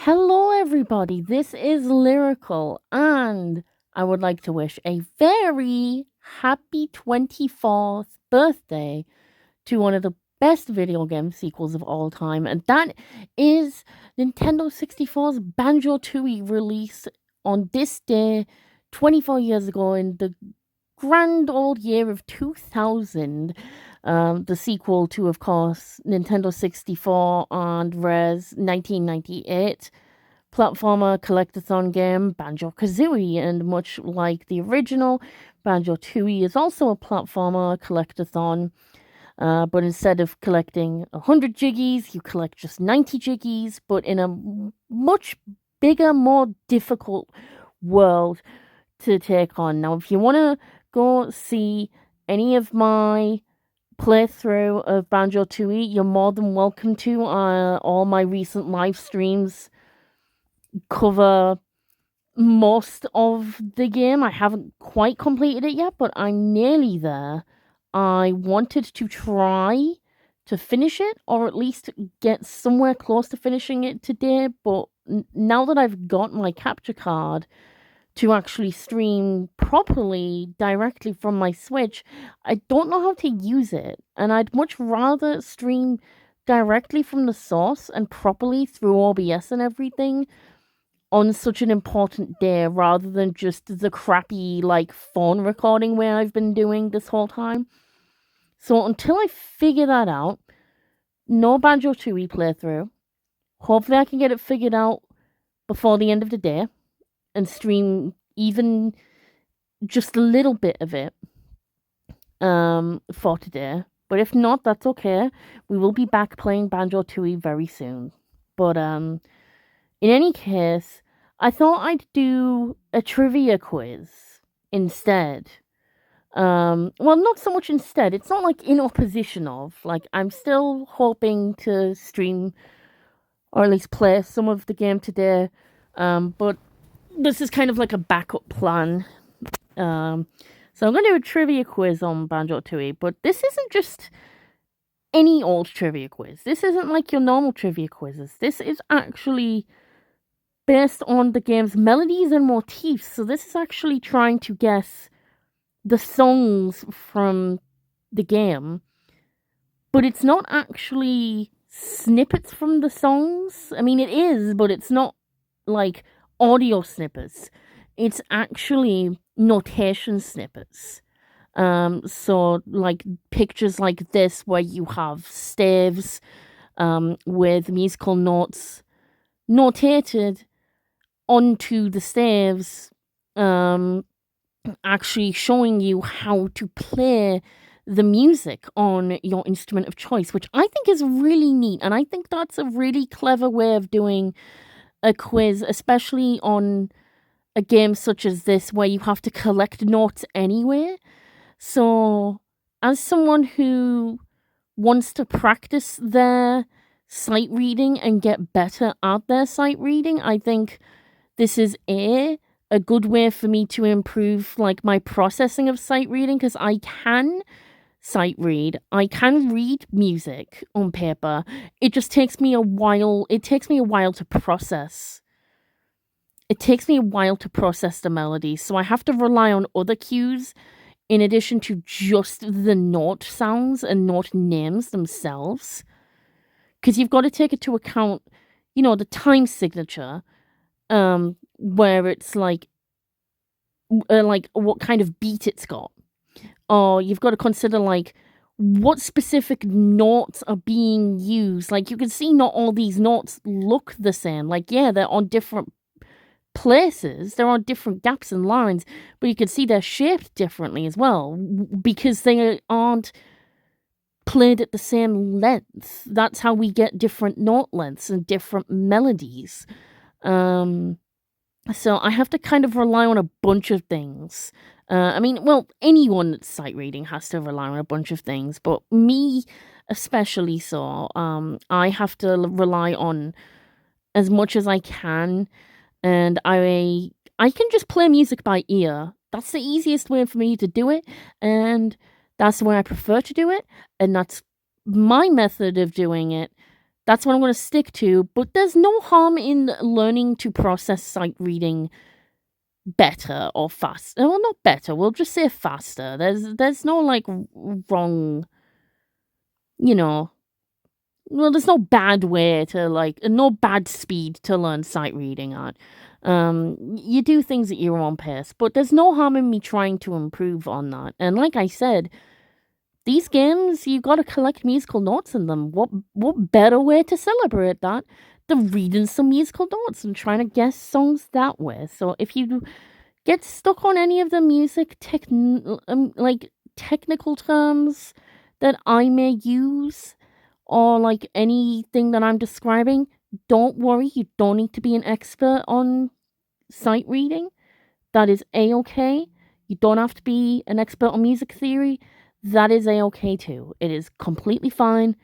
Hello, everybody. This is Lyrical, and I would like to wish a very happy 24th birthday to one of the best video game sequels of all time, and that is Nintendo 64's Banjo Tooie, released on this day 24 years ago in the grand old year of 2000. The sequel to, of course, Nintendo 64 and Rare's 1998 platformer collectathon game Banjo Kazooie, and much like the original, Banjo Tooie is also a platformer collectathon. But instead of collecting 100 jiggies, you collect just 90 jiggies, but in a much bigger, more difficult world to take on. Now, if you want to go see any of my playthrough of Banjo Tooie, you're more than welcome to. All my recent live streams cover most of the game. I haven't quite completed it yet, but I'm nearly there. I wanted to try to finish it, or at least get somewhere close to finishing it today, but now that I've got my capture card to actually stream properly directly from my Switch, I don't know how to use it, and I'd much rather stream directly from the source and properly through OBS and everything on such an important day rather than just the crappy phone recording way I've been doing this whole time. So until I figure that out, no Banjo Tooie playthrough. Hopefully I can get it figured out before the end of the day and stream even just a little bit of it for today. But if not, that's okay. We will be back playing Banjo Tooie very soon. But in any case, I thought I'd do a trivia quiz instead. Well, not so much instead. It's not like in opposition of. I'm still hoping to stream or at least play some of the game today. But this is kind of like a backup plan. So I'm going to do a trivia quiz on Banjo Tooie, but this isn't just any old trivia quiz. This isn't like your normal trivia quizzes. This is actually based on the game's melodies and motifs. So this is actually trying to guess the songs from the game, but it's not actually snippets from the songs. I mean, it is, but it's not like audio snippets. It's actually notation snippets. So like pictures like this where you have staves with musical notes notated onto the staves, actually showing you how to play the music on your instrument of choice, which I think is really neat. And I think that's a really clever way of doing a quiz, especially on a game such as this where you have to collect notes anyway. So, as someone who wants to practice their sight reading and get better at their sight reading, I think this is a good way for me to improve my processing of sight reading, because I can sight read. I can read music on paper. It just takes me a while. It takes me a while to process. It takes me a while to process the melody, so I have to rely on other cues in addition to just the note sounds and note names themselves. Because you've got to take into account, the time signature, where it's like what kind of beat it's got. Or you've got to consider what specific notes are being used. You can see not all these notes look the same. Yeah, they're on different places, they're on different gaps and lines, but you can see they're shaped differently as well because they aren't played at the same length. That's how we get different note lengths and different melodies. So I have to kind of rely on a bunch of things. Anyone that's sight reading has to rely on a bunch of things, but me especially so. I have to rely on as much as I can, and I can just play music by ear. That's the easiest way for me to do it, and that's the way I prefer to do it, and that's my method of doing it. That's what I'm going to stick to. But there's no harm in learning to process sight reading better or faster. Well, not better. We'll just say faster. There's no like wrong, you know. Well, there's no bad way to like, no bad speed to learn sight reading at. You do things at your own pace, but there's no harm in me trying to improve on that. And like I said, these games, you got to collect musical notes in them. What better way to celebrate that than reading some musical notes and trying to guess songs that way? So if you get stuck on any of the music like technical terms that I may use, or like anything that I'm describing, don't worry. You don't need to be an expert on sight reading. That is a-okay. You don't have to be an expert on music theory. That is a-okay too. It is completely fine.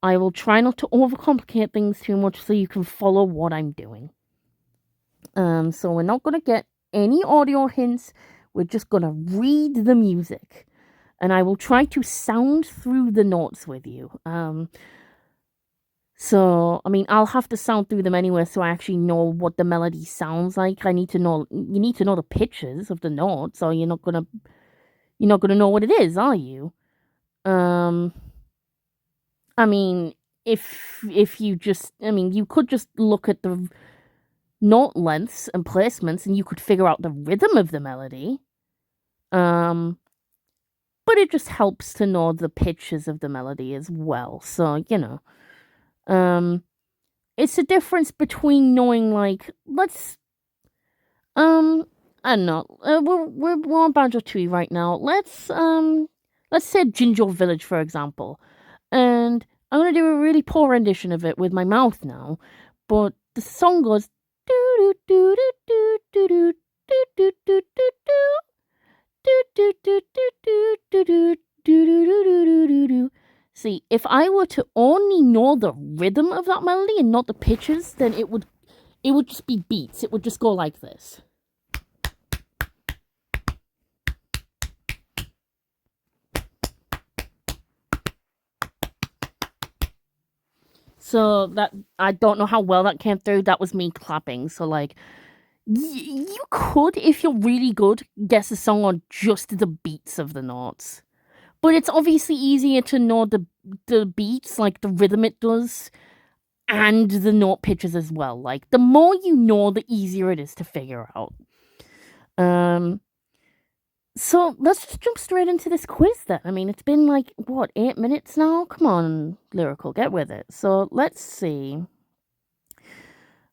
I will try not to overcomplicate things too much so you can follow what I'm doing. So we're not going to get any audio hints. We're just going to read the music. And I will try to sound through the notes with you. So, I mean, I'll have to sound through them anyway so I actually know what the melody sounds like. You need to know the pitches of the notes, or you're not gonna know what it is, are you? I mean, if you just, I mean, you could just look at the note lengths and placements and you could figure out the rhythm of the melody. But it just helps to know the pitches of the melody as well. So, it's a difference between knowing, like, I don't know, we're on Banjo Tooie right now. Let's say Ginger Village, for example, and I'm gonna do a really poor rendition of it with my mouth now, but the song goes do do do do do do do do do do do do do do do do. See, if I were to only know the rhythm of that melody and not the pitches, then it would just be beats. It would just go like this. So that, I don't know how well that came through. That was me clapping. So like, you could, if you're really good, guess a song on just the beats of the notes. But it's obviously easier to know the beats, like the rhythm it does, and the note pitches as well. Like, the more you know, the easier it is to figure out. So let's just jump straight into this quiz then. I mean, it's been like, what, 8 minutes now? Come on, Lyrical, get with it. So let's see.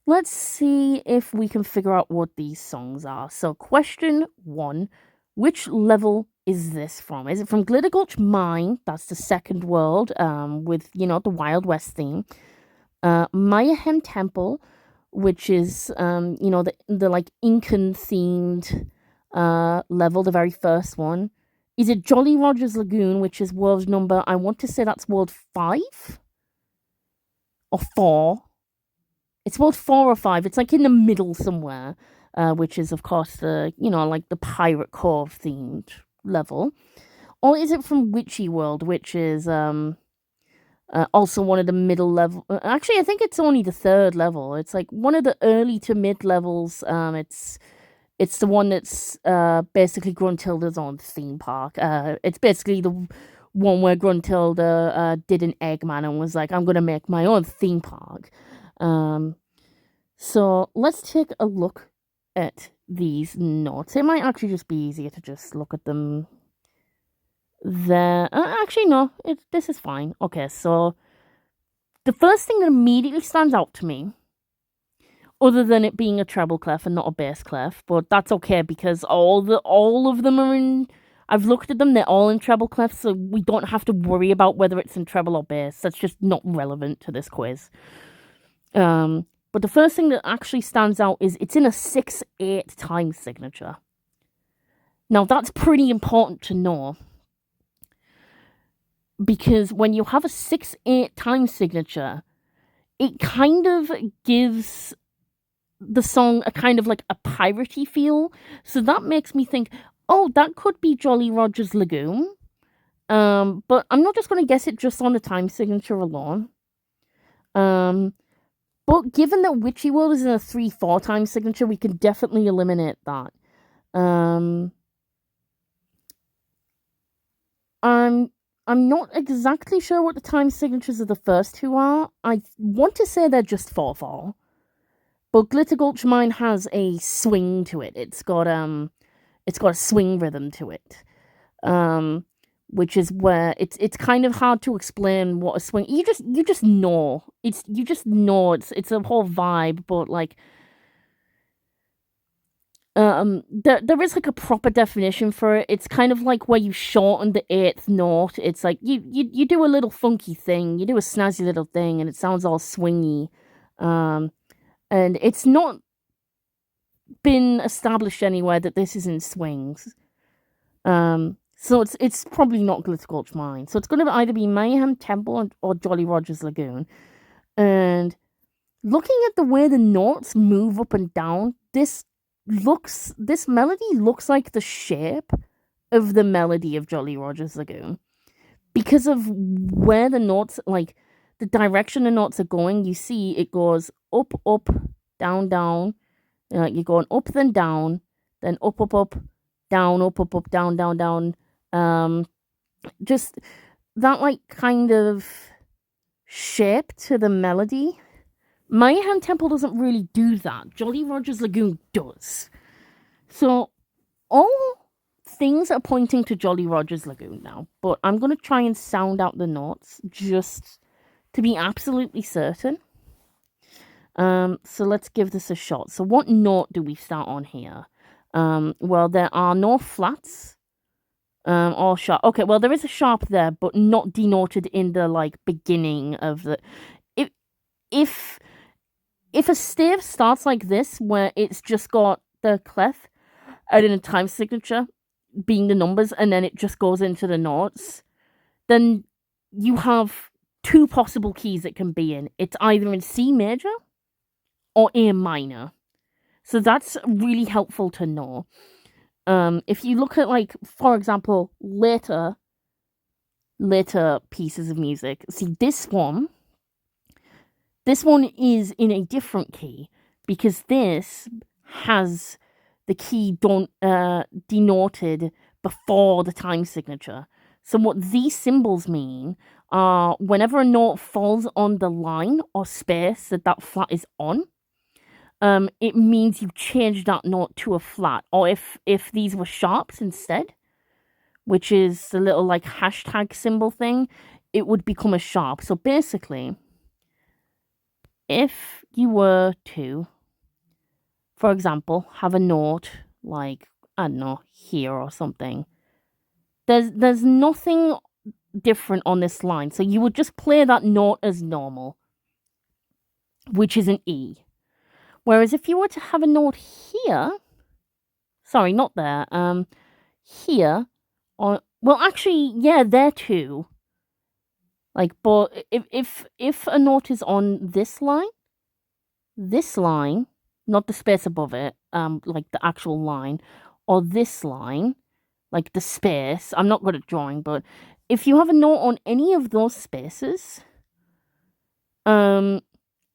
Let's see if we can figure out what these songs are. So question 1, which level is this from? Is it from Glitter Gulch Mine? That's the second world, with, the Wild West theme. Mayhem Temple, which is, the like Incan themed level, the very first one. Is it Jolly Roger's Lagoon, which is world number, I want to say that's world 5? Or 4? It's world 4 or 5. It's like in the middle somewhere, which is, of course, the, like the Pirate Cove themed level. Or is it from Witchy World, which is also one of the middle level? Actually, I think it's only the 3rd level. It's like one of the early to mid levels. It's the one that's basically Gruntilda's own theme park. It's basically the one where Gruntilda did an Eggman and was like, I'm going to make my own theme park. So let's take a look at these notes. It might actually just be easier to just look at them there. Actually, no, this is fine. Okay, so the first thing that immediately stands out to me, other than it being a treble clef and not a bass clef, but that's okay because all of them are in. I've looked at them; they're all in treble clef, so we don't have to worry about whether it's in treble or bass. That's just not relevant to this quiz. But the first thing that actually stands out is it's in a 6/8 time signature. Now that's pretty important to know, because when you have a 6/8 time signature, it kind of gives the song a kind of like a piratey feel. So that makes me think, oh, that could be Jolly Roger's Lagoon. But I'm not just going to guess it just on the time signature alone. But given that Witchy World is in a 3/4 time signature, we can definitely eliminate that. I'm not exactly sure what the time signatures of the first two are. I want to say they're just 4/4. But Glitter Gulch Mine has a swing to it. It's got a swing rhythm to it. Which is where it's kind of hard to explain what a swing. You just know. It's a whole vibe, but like there is like a proper definition for it. It's kind of like where you shorten the eighth note. It's like you do a little funky thing, you do a snazzy little thing, and it sounds all swingy. And it's not been established anywhere that this is in swings. So it's probably not Glitter Gulch Mine. So it's going to either be Mayhem Temple or Jolly Roger's Lagoon. And looking at the way the notes move up and down, this melody looks like the shape of the melody of Jolly Roger's Lagoon. Because of where the notes, like the direction the notes are going, you see it goes up, up, down, down. You're going up, then down, then up, up, up, down, up, up, up, down, down, down. Just that like kind of shape to the melody. Mayhem Temple doesn't really do that. Jolly Roger's Lagoon does. So all things are pointing to Jolly Roger's Lagoon now, but I'm going to try and sound out the notes just to be absolutely certain. So let's give this a shot. So what note do we start on here? Well, there are no flats. Or sharp. Okay, well, there is a sharp there, but not denoted in the like beginning of the. If a stave starts like this, where it's just got the clef and in a time signature being the numbers, and then it just goes into the notes, then you have two possible keys it can be in. It's either in C major or A minor. So that's really helpful to know. If you look at, like, for example, later pieces of music, see this one is in a different key because this has the key denoted before the time signature. So what these symbols mean are whenever a note falls on the line or space that flat is on, it means you've changed that note to a flat. Or if these were sharps instead, which is the little like hashtag symbol thing, it would become a sharp. So basically, if you were to, for example, have a note like, I don't know, here or something, there's nothing different on this line. So you would just play that note as normal, which is an E. Whereas if you were to have a note here, sorry, not there, here, or, well, actually, yeah, there too. Like, but if a note is on this line, not the space above it, like the actual line, or this line, like the space, I'm not good at drawing, but if you have a note on any of those spaces,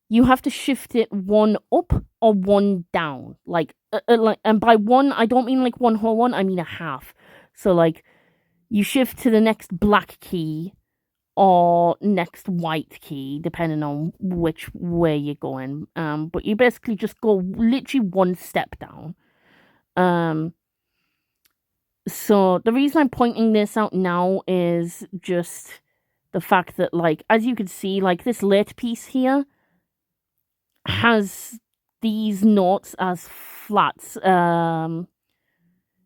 you have to shift it one up or one down. Like, and by one, I don't mean like one whole one, I mean a half. So, like, you shift to the next black key or next white key, depending on which way you're going. But you basically just go literally one step down. So the reason I'm pointing this out now is just the fact that, like, as you can see, like, this late piece here has these notes as flats.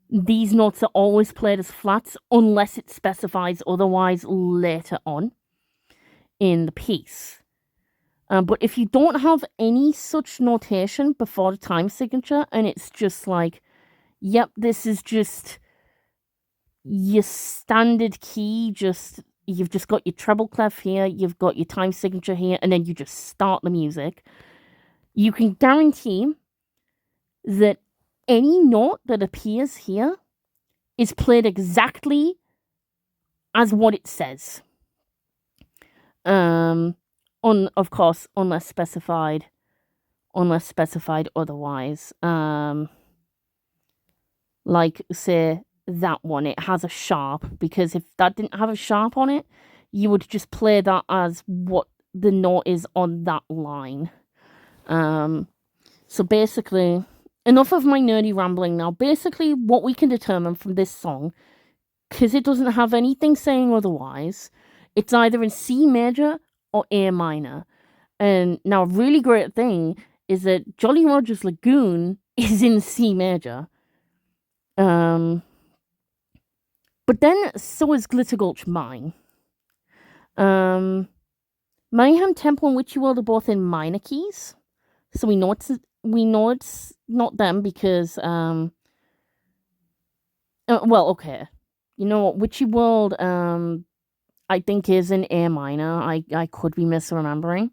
These notes are always played as flats unless it specifies otherwise later on in the piece. But if you don't have any such notation before the time signature and it's just like, yep, this is just your standard key, you've just got your treble clef here, you've got your time signature here, and then you just start the music, you can guarantee that any note that appears here is played exactly as what it says. of course, unless specified otherwise. Like, say, that one, it has a sharp, because if that didn't have a sharp on it, you would just play that as what the note is on that line. So basically, enough of my nerdy rambling now. Basically, what we can determine from this song, because it doesn't have anything saying otherwise, it's either in C major or A minor. And now, a really great thing is that Jolly Roger's Lagoon is in C major. But then so is Glitter Gulch Mine. Mayhem Temple and Witchy World are both in minor keys, so we know it's not them because well, okay, you know what, Witchy World I think is in A minor. I could be misremembering.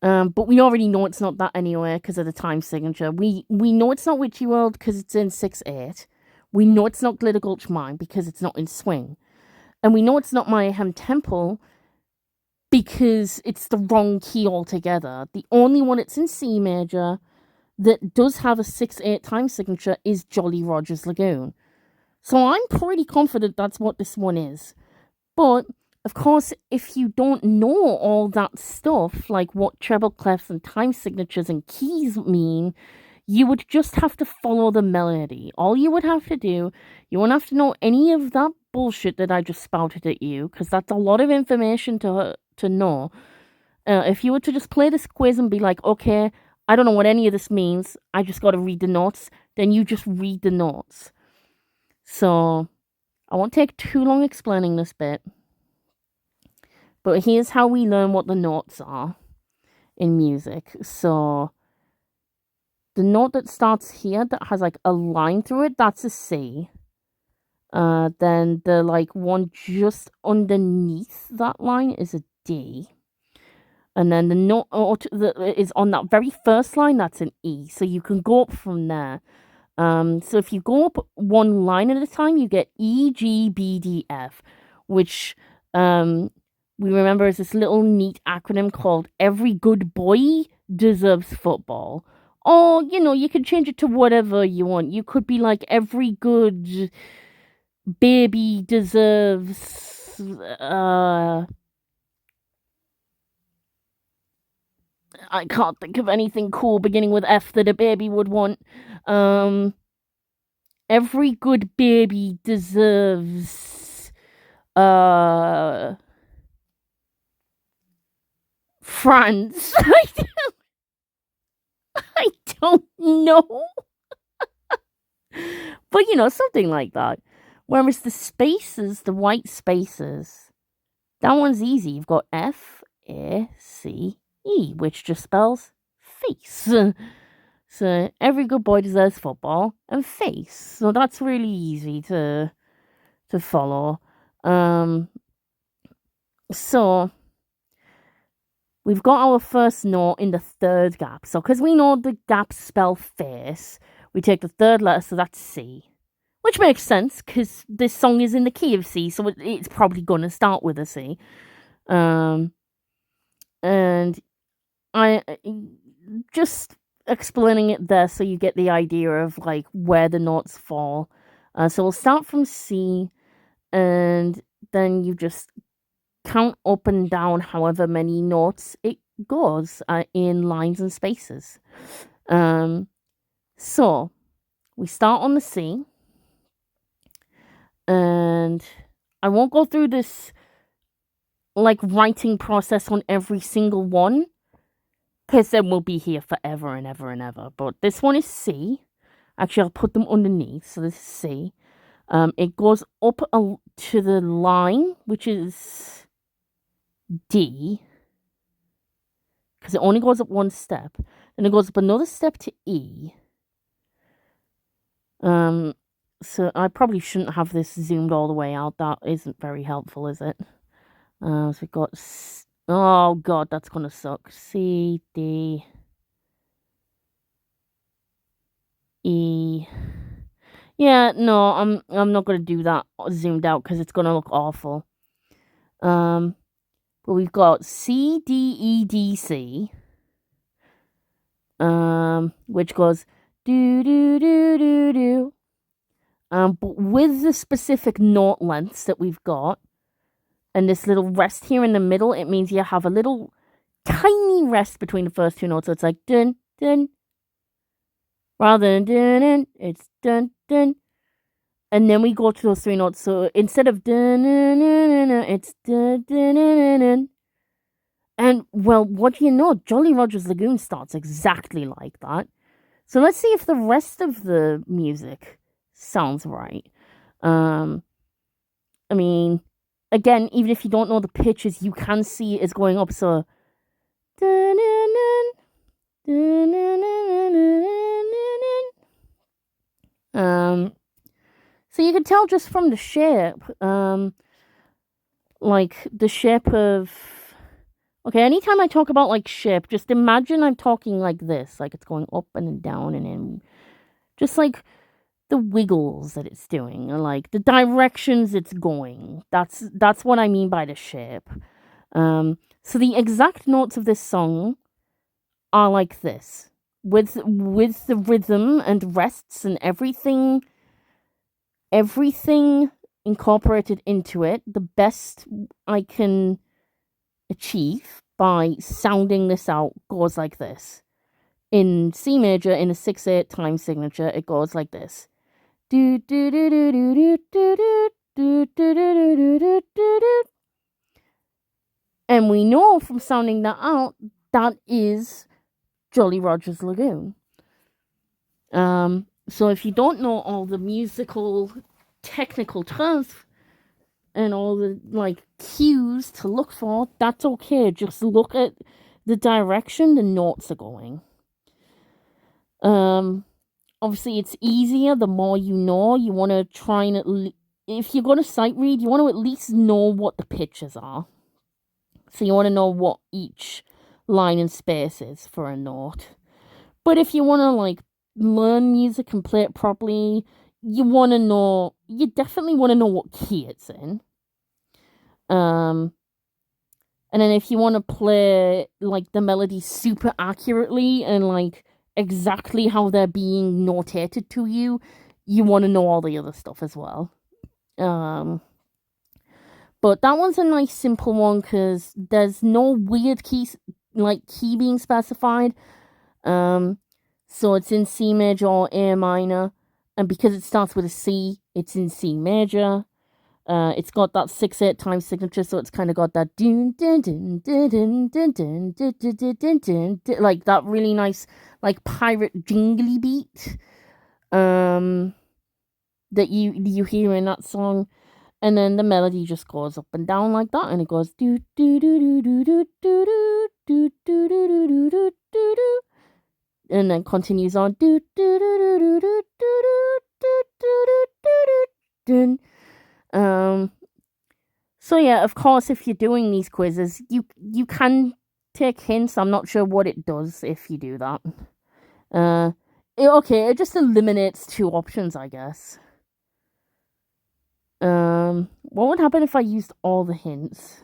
But we already know it's not that anyway because of the time signature. We know it's not Witchy World because it's in 6/8. We know it's not Glitter Gulch Mine because it's not in swing. And we know it's not Mayhem Temple because it's the wrong key altogether. The only one it's in C major that does have a 6/8 time signature is Jolly Roger's Lagoon. So I'm pretty confident that's what this one is. But, of course, if you don't know all that stuff, like what treble clefs and time signatures and keys mean, you would just have to follow the melody. All you would have to do, you won't have to know any of that bullshit that I just spouted at you, because that's a lot of information to know. If you were to just play this quiz and be like, okay, I don't know what any of this means, I just got to read the notes, then you just read the notes. So, I won't take too long explaining this bit. But here's how we learn what the notes are in music. So, the note that starts here that has like a line through it, that's a C. Then the like one just underneath that line is a D. And then the note that is on that very first line, that's an E. So you can go up from there. So if you go up one line at a time, you get E, G, B, D, F, which we remember as this little neat acronym called Every Good Boy Deserves Football. Or, you can change it to whatever you want. You could be like, every good baby deserves I can't think of anything cool beginning with F that a baby would want. Every good baby deserves France. I don't know. But something like that. Whereas the spaces, the white spaces, that one's easy. You've got FACE, which just spells face. So every good boy deserves football and face. So that's really easy to follow. So we've got our first note in the third gap. So because we know the gaps spell face, we take the third letter, so that's C. Which makes sense, because this song is in the key of C, so it's probably going to start with a C. And I just explaining it there so you get the idea of, like, where the notes fall. So we'll start from C, and then you just count up and down however many notes it goes in lines and spaces. So we start on the C. And I won't go through this like writing process on every single one, because then we'll be here forever and ever and ever. But this one is C. Actually, I'll put them underneath. So this is C. It goes up to the line, which is D, because it only goes up one step. And it goes up another step to E. So I probably shouldn't have this zoomed all the way out. That isn't very helpful, is it? So we've got... Oh, God, that's going to suck. C, D, E. Yeah, no, I'm not going to do that zoomed out because it's going to look awful. But we've got C, D, E, D, C. Which goes do do do do do. But with the specific note lengths that we've got, and this little rest here in the middle, it means you have a little tiny rest between the first two notes. So it's like dun dun, rather than dun dun, it's dun dun. And then we go to those three notes. So instead of dun dun dun dun, it's dun dun dun dun. And well, what do you know? Jolly Roger's Lagoon starts exactly like that. So let's see if the rest of the music sounds right. I mean, again, even if you don't know the pitches, you can see it's going up. So, so you can tell just from the shape, like the shape of. Okay, anytime I talk about like shape, just imagine I'm talking like this, like it's going up and down and in, just like the wiggles that it's doing, or like the directions it's going. That's what I mean by the shape. So the exact notes of this song are like this, with the rhythm and rests and everything incorporated into it. The best I can achieve by sounding this out goes like this. In C major, in a 6/8 time signature, it goes like this. Do do do do do do do do do do do do. And we know from sounding that out that is Jolly Roger's Lagoon. So if you don't know all the musical technical terms and all the like cues to look for, that's okay. Just look at the direction the notes are going. Obviously it's easier the more you know. You want to try and if you're going to sight read, you want to at least know what the pitches are. So you want to know what each line and space is for a note. But if you want to like learn music and play it properly, you definitely want to know what key it's in. And then if you want to play like the melody super accurately and like exactly how they're being notated to you, you want to know all the other stuff as well. But that one's a nice simple one because there's no weird key being specified. So it's in C major or A minor, and because it starts with a C, it's in C major. It's got that 6/8 time signature, so it's kind of got that dun dun dun dun dun dun dun dun dun dun dun, like that really nice like pirate jingly beat that you hear in that song. And then the melody just goes up and down like that, and it goes do do do do do do do do do do do do do do, and then continues on do do do do do do do do do do. So yeah, of course, if you're doing these quizzes, you can take hints. I'm not sure what it does if you do that. It just eliminates two options, I guess. What would happen if I used all the hints?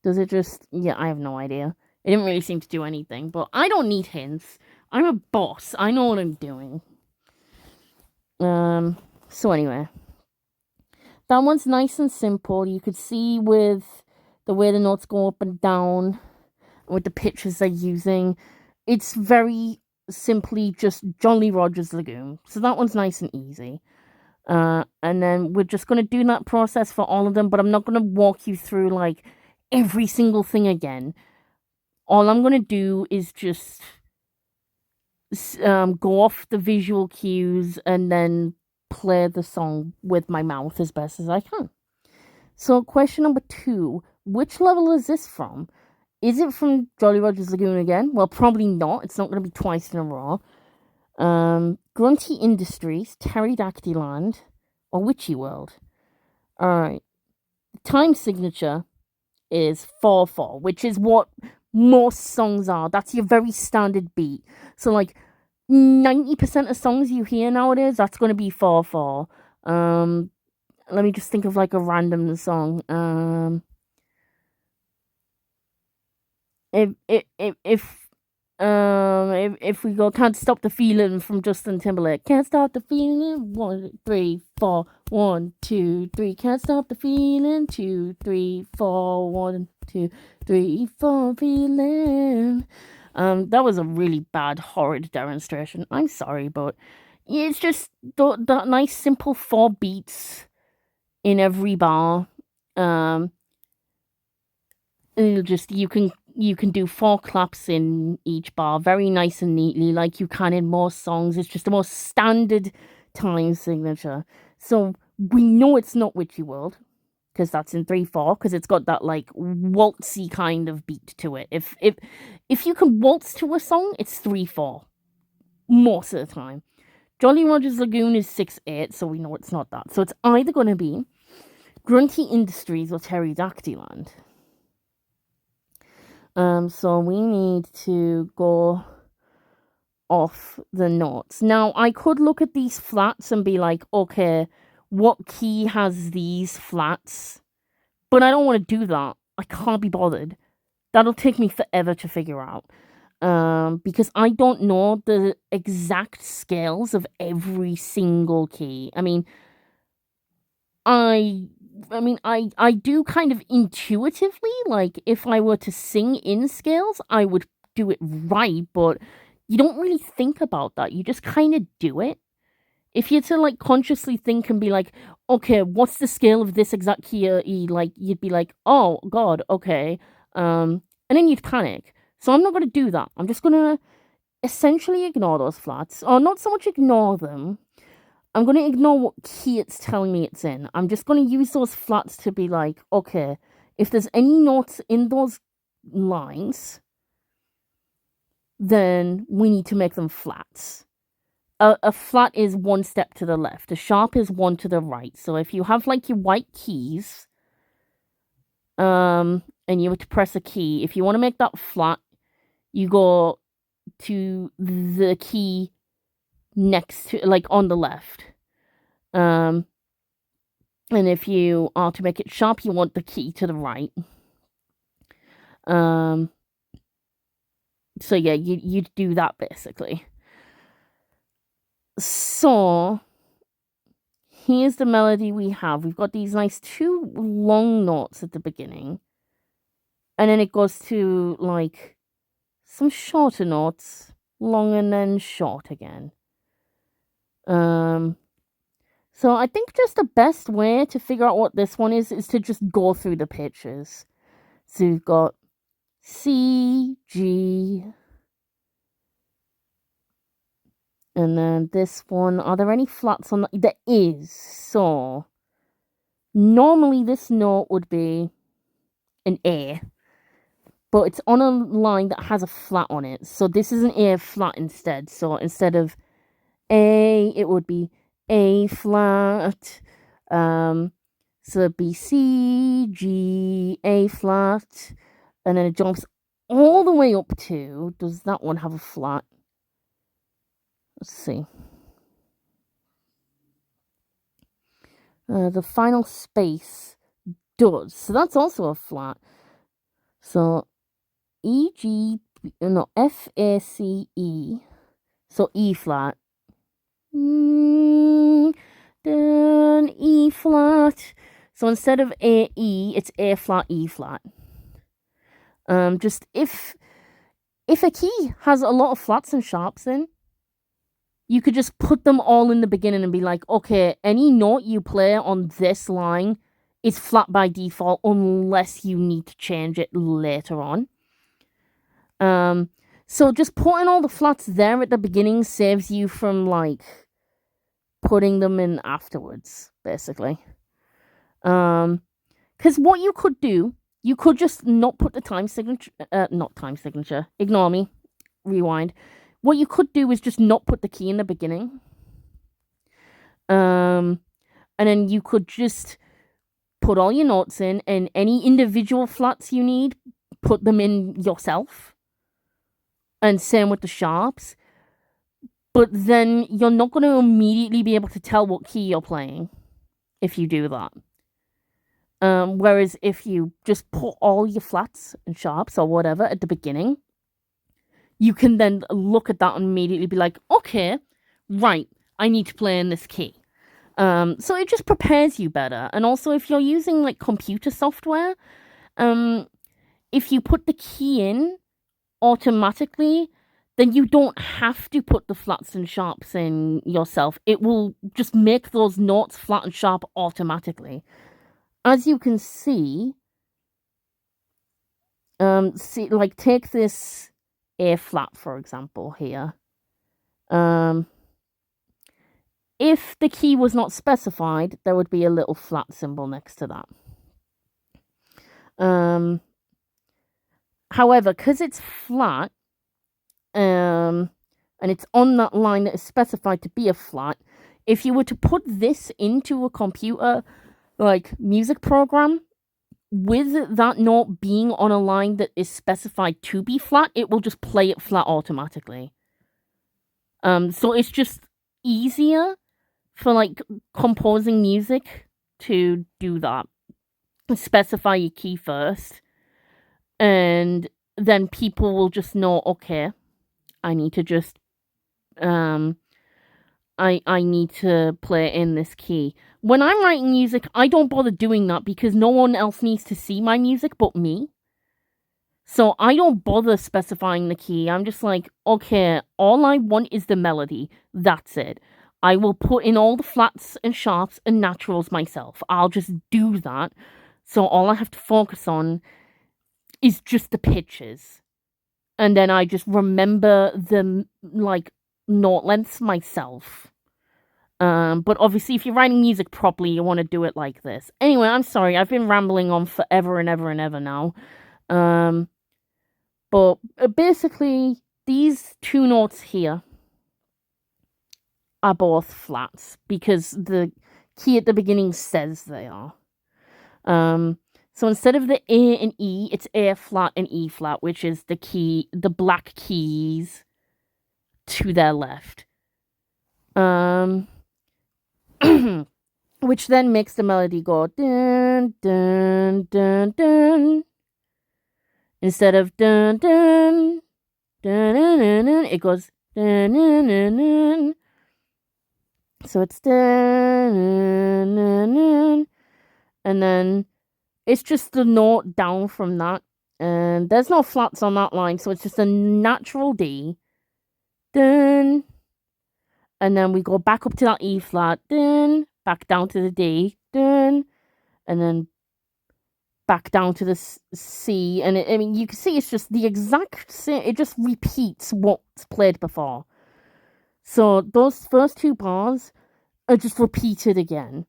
Does it just... Yeah, I have no idea. It didn't really seem to do anything, but I don't need hints. I'm a boss. I know what I'm doing. So anyway. That one's nice and simple. You could see with the way the notes go up and down, with the pitches they're using, it's very simply just Jolly Roger's Lagoon. So that one's nice and easy. And then we're just going to do that process for all of them, but I'm not going to walk you through like every single thing again. All I'm going to do is just go off the visual cues and then play the song with my mouth as best as I can. So question number 2, which level is this from? Is it from Jolly Roger's Lagoon again? Well, probably not. It's not going to be twice in a row. Grunty Industries, Pterodactyland, or Witchy World. Alright. The time signature is 4/4, which is what most songs are. That's your very standard beat. So, like, 90% of songs you hear nowadays, that's going to be 4/4. let me just think of like a random song. If we go "Can't Stop the Feeling" from Justin Timberlake, can't stop the feeling, 1, 3, 4, 1, 2, 3, can't stop the feeling, 2, 3, 4, 1, 2, 3, 4, feeling. That was a really bad, horrid demonstration. I'm sorry, but it's just that nice, simple 4 beats in every bar. It'll just you can do 4 claps in each bar, very nice and neatly, like you can in most songs. It's just a more standard time signature. So we know it's not Witchy World because that's in 3/4 because it's got that like waltzy kind of beat to it. If you can waltz to a song, it's 3/4 most of the time. Jolly Roger's Lagoon is 6/8, so we know it's not that. So it's either going to be Grunty Industries or Pterodactyland. So we need to go off the notes. Now, I could look at these flats and be like, okay, what key has these flats? But I don't want to do that. I can't be bothered. That'll take me forever to figure out. Because I don't know the exact scales of every single key. I do kind of intuitively, like, if I were to sing in scales, I would do it right, but you don't really think about that. You just kind of do it. If you're to, like, consciously think and be like, okay, what's the scale of this exact key or E? Like, you'd be like, oh, God, okay. And then you'd panic. So I'm not going to do that. I'm just going to essentially ignore those flats, or not so much ignore them. I'm going to ignore what key it's telling me it's in. I'm just going to use those flats to be like, okay, if there's any notes in those lines, then we need to make them flats. A flat is 1 step to the left. A sharp is 1 to the right. So if you have like your white keys, and you were to press a key, if you want to make that flat, you go to the key next to, like, on the left. And if you are to make it sharp, you want the key to the right. So yeah, you'd do that basically. So here's the melody we have. We've got these nice 2 long notes at the beginning. And then it goes to like some shorter notes, long and then short again. So I think just the best way to figure out what this one is to just go through the pitches. So you've got C, G, and then this one. Are there any flats on that? There is. So normally this note would be an A, but it's on a line that has a flat on it. So this is an A flat instead. So instead of A, it would be A flat. So it'd be C, G, A flat, and then it jumps all the way up to, does that one have a flat? Let's see. The final space does. So that's also a flat. So E, G, no, F, A, C, E. So E flat. Then E flat. So instead of A, E, it's A flat, E flat. Just if a key has a lot of flats and sharps in, you could just put them all in the beginning and be like, okay, any note you play on this line is flat by default unless you need to change it later on. So just putting all the flats there at the beginning saves you from, like, putting them in afterwards, basically. Because what you could do, you could just not put the time signature, ignore me, rewind. What you could do is just not put the key in the beginning. And then you could just put all your notes in, and any individual flats you need, put them in yourself. And same with the sharps. But then you're not going to immediately be able to tell what key you're playing. if you do that. Whereas if you just put all your flats and sharps or whatever at the beginning, you can then look at that and immediately be like, okay, right, I need to play in this key. So it just prepares you better. And also, if you're using like computer software, if you put the key in automatically, then you don't have to put the flats and sharps in yourself. It will just make those notes flat and sharp automatically. As you can see, like take this A flat, for example, here. If the key was not specified, there would be a little flat symbol next to that. However, because it's flat, and it's on that line that is specified to be a flat, if you were to put this into a computer, like, music program, with that note being on a line that is specified to be flat, it will just play it flat automatically. So it's just easier for, like, composing music to do that. Specify your key first, and then people will just know, okay, I need to just, I need to play in this key. When I'm writing music, I don't bother doing that because no one else needs to see my music but me. So I don't bother specifying the key. I'm just like, okay, all I want is the melody. That's it. I will put in all the flats and sharps and naturals myself. I'll just do that. So all I have to focus on is just the pitches. And then I just remember the, like, note lengths myself. But obviously, if you're writing music properly, you want to do it like this. Anyway, I'm sorry. I've been rambling on forever and ever and ever now. But basically, these two notes here are both flats because the key at the beginning says they are. So instead of the A and E, it's A flat and E flat, which is the black keys to their left. Which then makes the melody go dun dun dun dun. Instead of dun dun dun dun dun, dun it goes dun dun dun dun. So it's dun dun dun dun, and then it's just the note down from that, and there's no flats on that line, so it's just a natural D. Dun. And then we go back up to that E flat, dun, back down to the D, dun, and then back down to the C. And I mean, you can see it's just the exact same, it just repeats what's played before. So those first two bars are just repeated again.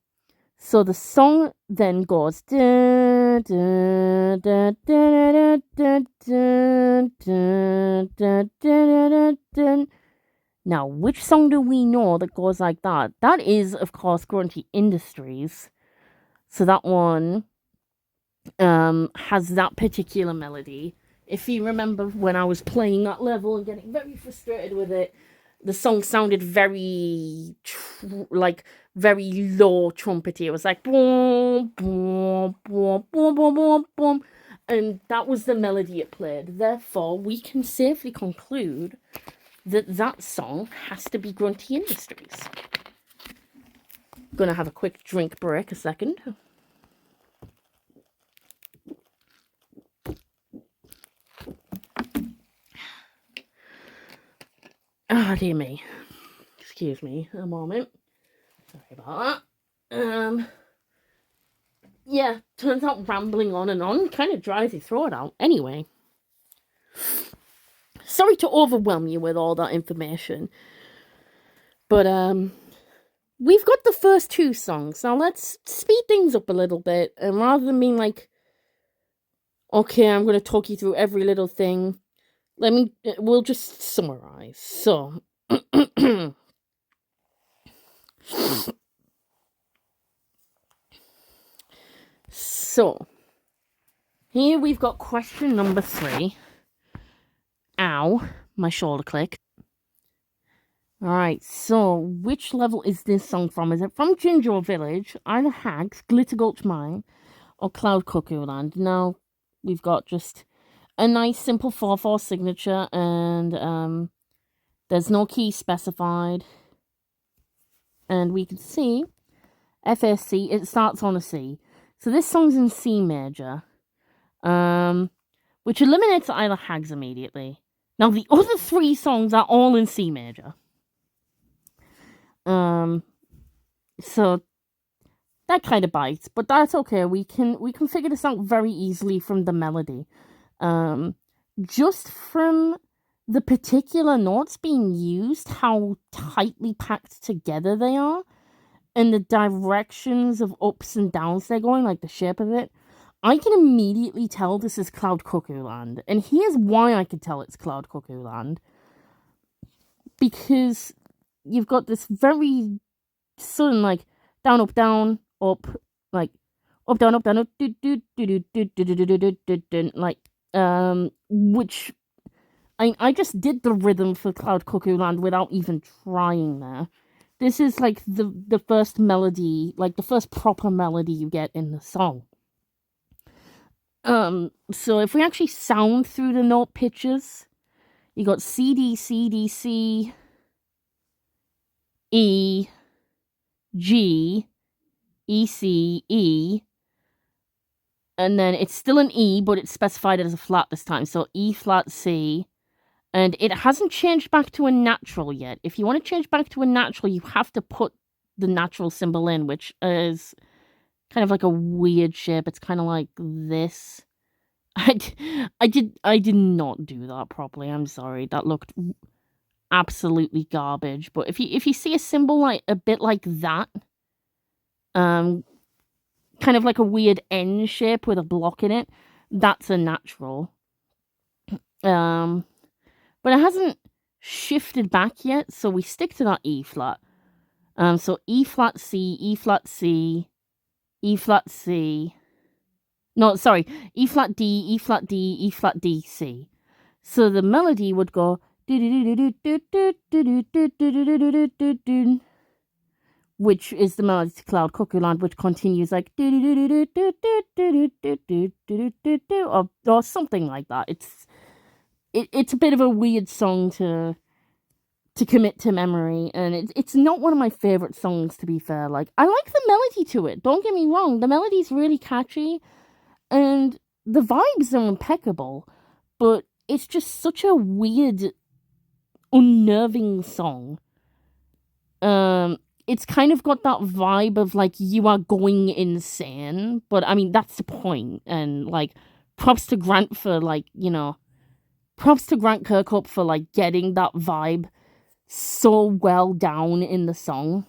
So the song then goes dun, dun, dun, dun, dun, dun, dun, dun, dun, dun. Now, which song do we know that goes like that? That is, of course, Grunty Industries. So that one has that particular melody. If you remember when I was playing that level and getting very frustrated with it, the song sounded very, very low trumpety. It was like, boom, boom, boom, boom, boom, boom, boom. And that was the melody it played. Therefore, we can safely conclude that song has to be Grunty Industries. Gonna have a quick drink break a second. Ah, dear me. Excuse me a moment. Sorry about that. Yeah, turns out rambling on and on kind of dries your throat out. Anyway. Sorry to overwhelm you with all that information. But, we've got the first two songs. Now let's speed things up a little bit. And rather than being like, okay, I'm going to talk you through every little thing, we'll just summarize. So, here we've got question number 3. Ow, my shoulder clicked. Alright, so which level is this song from? Is it from Ginger Village, Isle of Hags, Glitter Gulch Mine, or Cloud Cuckoo Land? Now, we've got just a nice simple 4/4 signature, and there's no key specified. And we can see FSC, it starts on a C. So this song's in C major, which eliminates Isle of Hags immediately. Now, the other three songs are all in C major. So that kind of bites, but that's okay. We can figure this out very easily from the melody. Just from the particular notes being used, how tightly packed together they are, and the directions of ups and downs they're going, like the shape of it, I can immediately tell this is Cloud Cuckoo Land. And here's why I can tell it's Cloud Cuckoo Land. Because you've got this very sudden, like, down, up, like, up, down, up, like, which I just did the rhythm for Cloud Cuckoo Land without even trying there. This is like the first melody, like the first proper melody you get in the song. So if we actually sound through the note pitches, you got C, D, C, D, C, E, G, E, C, E, and then it's still an E, but it's specified as a flat this time. So E flat, C, and it hasn't changed back to a natural yet. If you want to change back to a natural, you have to put the natural symbol in, which is kind of like a weird shape. It's kind of like this. I did not do that properly. I'm sorry. That looked absolutely garbage. But if you see a symbol like a bit like that, kind of like a weird N shape with a block in it, that's a natural. But it hasn't shifted back yet, so we stick to that E flat. So E flat C, E flat C, E flat C. No, sorry, E flat D, E flat D, E flat D, C. So the melody would go, which is the melody to Cloud Cuckoo Land, which continues like or something like that. It's a bit of a weird song to commit to memory, and it's not one of my favorite songs, to be fair. Like, I like the melody to it, don't get me wrong, the melody's really catchy and the vibes are impeccable, but it's just such a weird, unnerving song. It's kind of got that vibe of like you are going insane, but I mean that's the point. And like, props to Grant for like, props to Grant Kirkhope for like getting that vibe so well down in the song.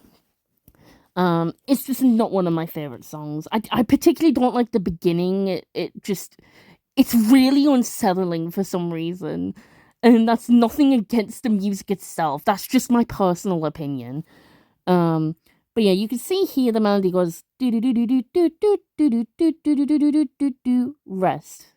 It's just not one of my favorite songs. I particularly don't like the beginning. It's really unsettling for some reason. And that's nothing against the music itself. That's just my personal opinion. But yeah, you can see here the melody goes rest.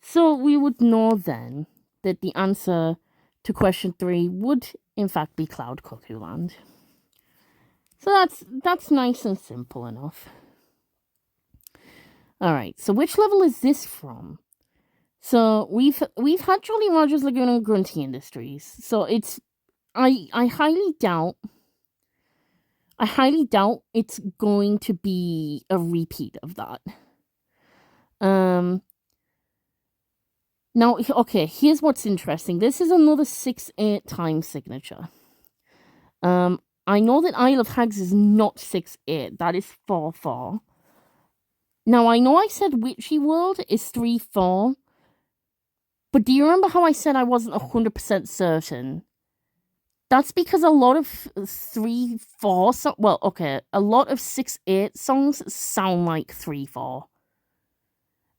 So we would know then that the answer to question 3 would in fact be Cloud Cuckoo Land. So that's nice and simple enough. Alright, so which level is this from? So we've had Jolly Rogers, Laguna, and Grunty Industries. So it's I highly doubt it's going to be a repeat of that. Now, okay, here's what's interesting. This is another 6/8 time signature. I know that Isle of Hags is not 6/8. That is 4/4. Now, I know I said Witchy World is 3/4. But do you remember how I said I wasn't 100% certain? That's because a lot of 3/4 a lot of 6/8 songs sound like 3/4.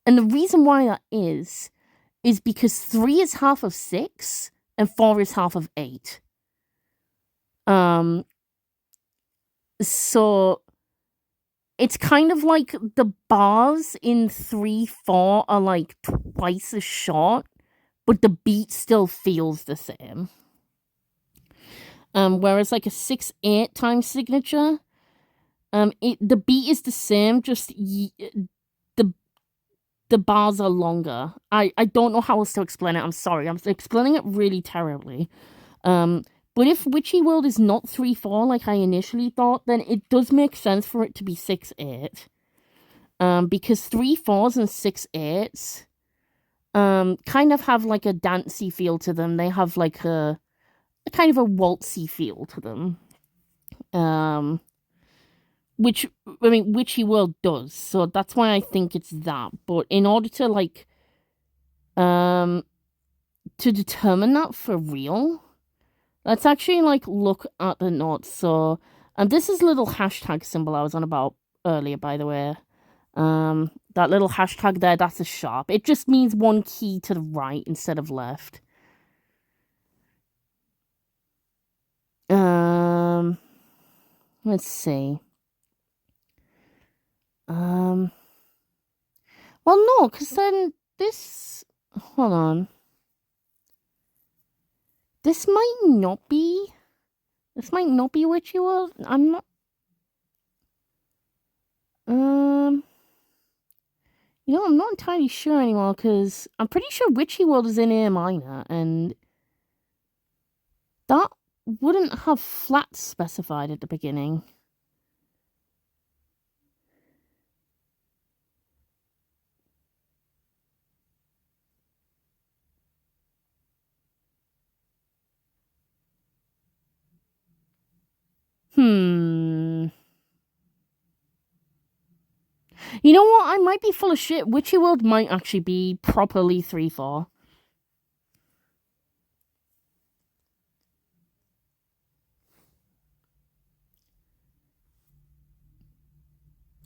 And the reason why that is because 3 is half of 6 and 4 is half of 8. So it's kind of like the bars in 3/4 are like twice as short, but the beat still feels the same. Whereas like a 6/8 time signature, the beat is the same, just the the bars are longer. I don't know how else to explain it. I'm sorry. I'm explaining it really terribly. But if Witchy World is not 3/4 like I initially thought, then it does make sense for it to be 6/8. Because 3/4s and 6/8s kind of have like a dancey feel to them. They have like a kind of a waltzy feel to them. Which, I mean, Witchy World does, so that's why I think it's that. But in order to like to determine that for real, let's actually like look at the notes. So this is a little hashtag symbol I was on about earlier, by the way. That little hashtag there, that's a sharp. It just means one key to the right instead of left. Let's see. Well, no, because then this... Hold on. This might not be... This might not be Witchy World. I'm not... You know, I'm not entirely sure anymore, because I'm pretty sure Witchy World is in A minor, and that wouldn't have flats specified at the beginning. You know what? I might be full of shit. Witchy World might actually be properly 3/4.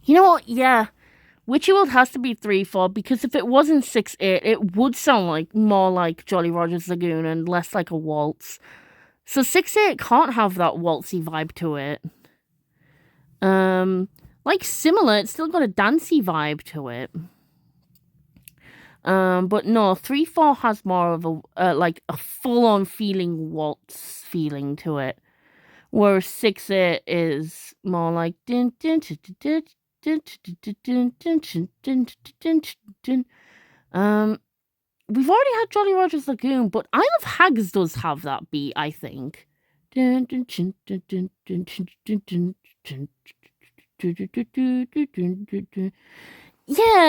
You know what? Yeah. Witchy World has to be 3/4 because if it wasn't 6/8, it would sound like more like Jolly Roger's Lagoon and less like a waltz. So 6/8 can't have that waltzy vibe to it. Like similar, it's still got a dancey vibe to it. But no, 3/4 has more of a like a full-on feeling waltz feeling to it, whereas 6/8 is more like we've already had Jolly Roger's Lagoon, but Isle of Hags does have that beat, I think. Yeah,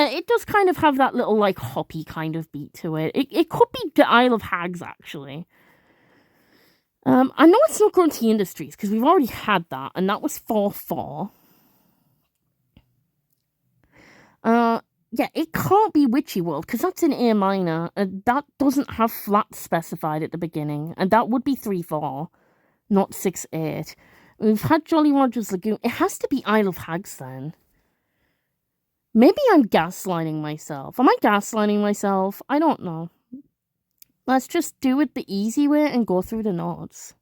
it does kind of have that little like hoppy kind of beat to it. It could be the Isle of Hags actually. I know it's not Grunty Industries because we've already had that, and that was 4/4. Yeah, it can't be Witchy World because that's in A minor. That doesn't have flats specified at the beginning, and that would be 3/4, not 6/8. We've had Jolly Roger's Lagoon. It has to be Isle of Hags then. Maybe I'm gaslighting myself. Am I gaslighting myself? I don't know. Let's just do it the easy way and go through the notes.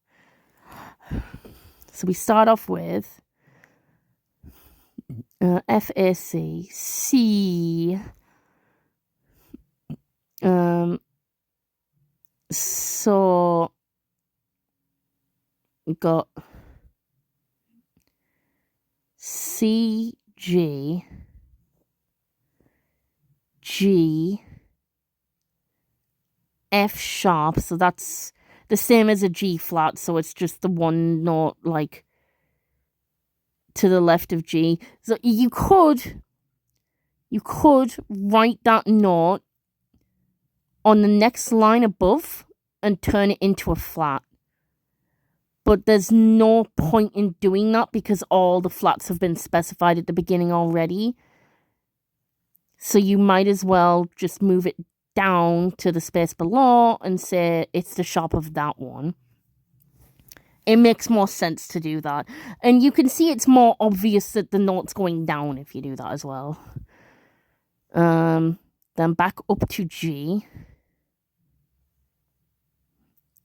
So we start off with FAC, C. So we got C, G, G, F sharp. So that's the same as a G flat. So it's just the one note like to the left of G. So you could write that note on the next line above and turn it into a flat. But there's no point in doing that because all the flats have been specified at the beginning already. So you might as well just move it down to the space below and say it's the sharp of that one. It makes more sense to do that. And you can see it's more obvious that the note's going down if you do that as well. Then back up to G.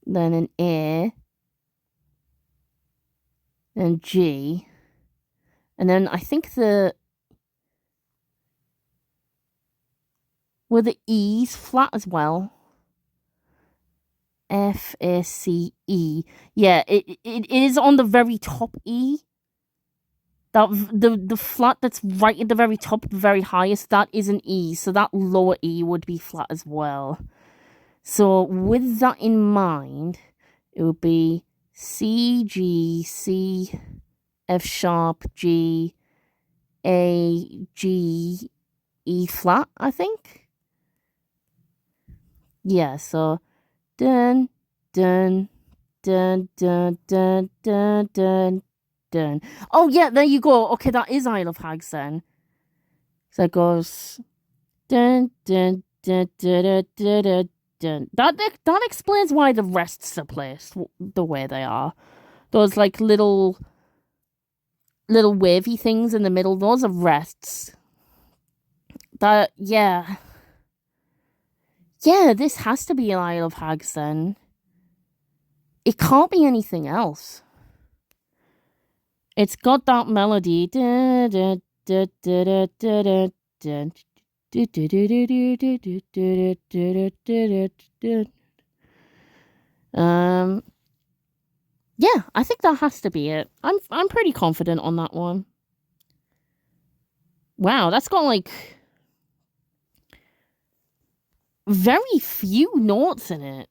Then an A. Then G. And then I think were the E's flat as well? F, A, C, E. Yeah, it is on the very top E. That the flat that's right at the very top, the very highest, that is an E. So that lower E would be flat as well. So with that in mind, it would be C, G, C, F sharp, G, A, G, E flat, I think. Yeah, so dun, dun, dun, dun, dun, dun, dun, dun. Oh, yeah, there you go. Okay, that is Isle of Hags then. So it goes dun, dun, dun, dun, dun, dun, dun, dun. That explains why the rests are placed the way they are. Those, like, little wavy things in the middle, those are rests. That, yeah. Yeah, this has to be an Isle of Hags then. It can't be anything else. It's got that melody. Yeah, I think that has to be it. I'm pretty confident on that one. Wow, that's got like very few notes in it.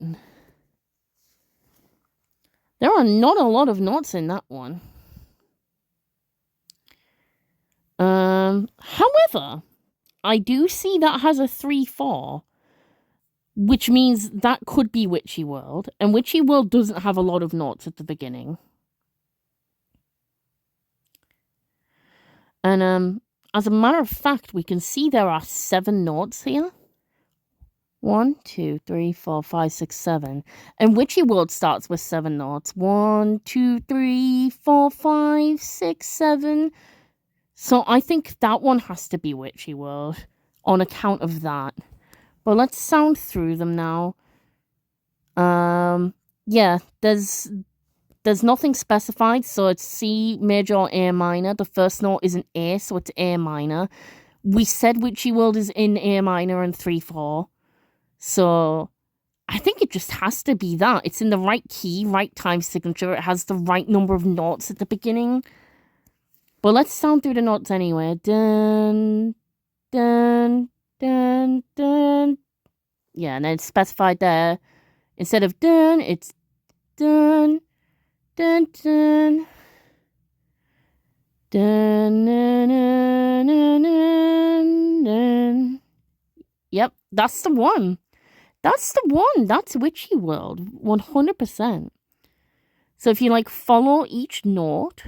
There are not a lot of notes in that one. However, I do see that has a 3/4, which means that could be Witchy World, and Witchy World doesn't have a lot of notes at the beginning. And as a matter of fact, we can see there are 7 notes here. 1, 2, 3, 4, 5, 6, 7. And Witchy World starts with 7 notes. 1, 2, 3, 4, 5, 6, 7. So I think that one has to be Witchy World on account of that. But let's sound through them now. Yeah, there's nothing specified, so it's C major or A minor. The first note is an A, so it's A minor. We said Witchy World is in A minor and 3/4. So I think it just has to be that. It's in the right key, right time signature. It has the right number of notes at the beginning. But let's sound through the notes anyway. Dun, dun, dun, dun. Yeah, and then it's specified there. Instead of dun, it's dun, dun, dun. Dun, dun, dun, dun, dun, dun. Yep, that's the one. That's the one. That's Witchy World. 100%. So if you like follow each note,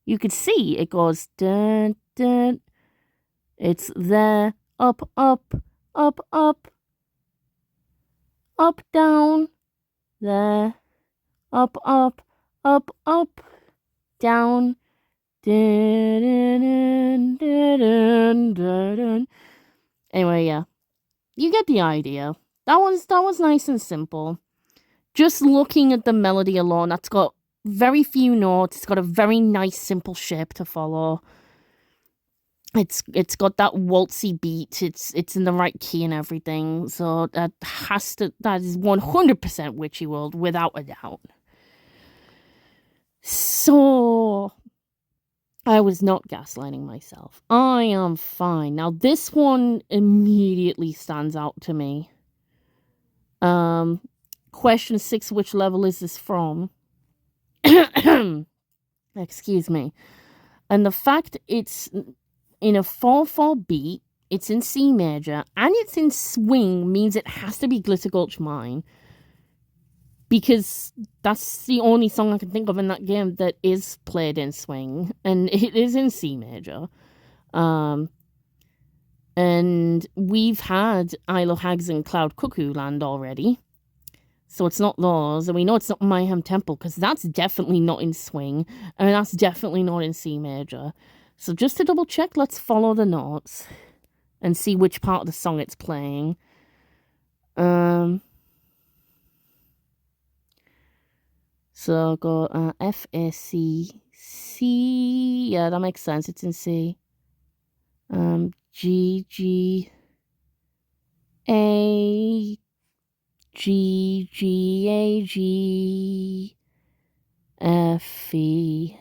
you could see it goes dun, dun. It's there, up, up, up, up, up, down, there, up, up, up, up, down, dun, dun, dun, dun, dun, dun. Anyway, yeah, you get the idea. That was nice and simple. Just looking at the melody alone, that's got very few notes. It's got a very nice, simple shape to follow. It's got that waltzy beat. It's in the right key and everything. So that is 100% Witchy World without a doubt. So I was not gaslighting myself. I am fine. Now this one immediately stands out to me. Question 6, which level is this from? Excuse me. And the fact it's in a 4/4 beat, it's in C major, and it's in swing means it has to be Glitter Gulch Mine. Because that's the only song I can think of in that game that is played in swing, and it is in C major. And we've had Isle of Hags and Cloud Cuckoo Land already. So it's not those, and we know it's not Mayhem Temple, because that's definitely not in swing, and that's definitely not in C major. So just to double check, let's follow the notes and see which part of the song it's playing. So go F, A, C, C. Yeah, that makes sense. It's in C. G, G, A, G, G, A, G, F, E,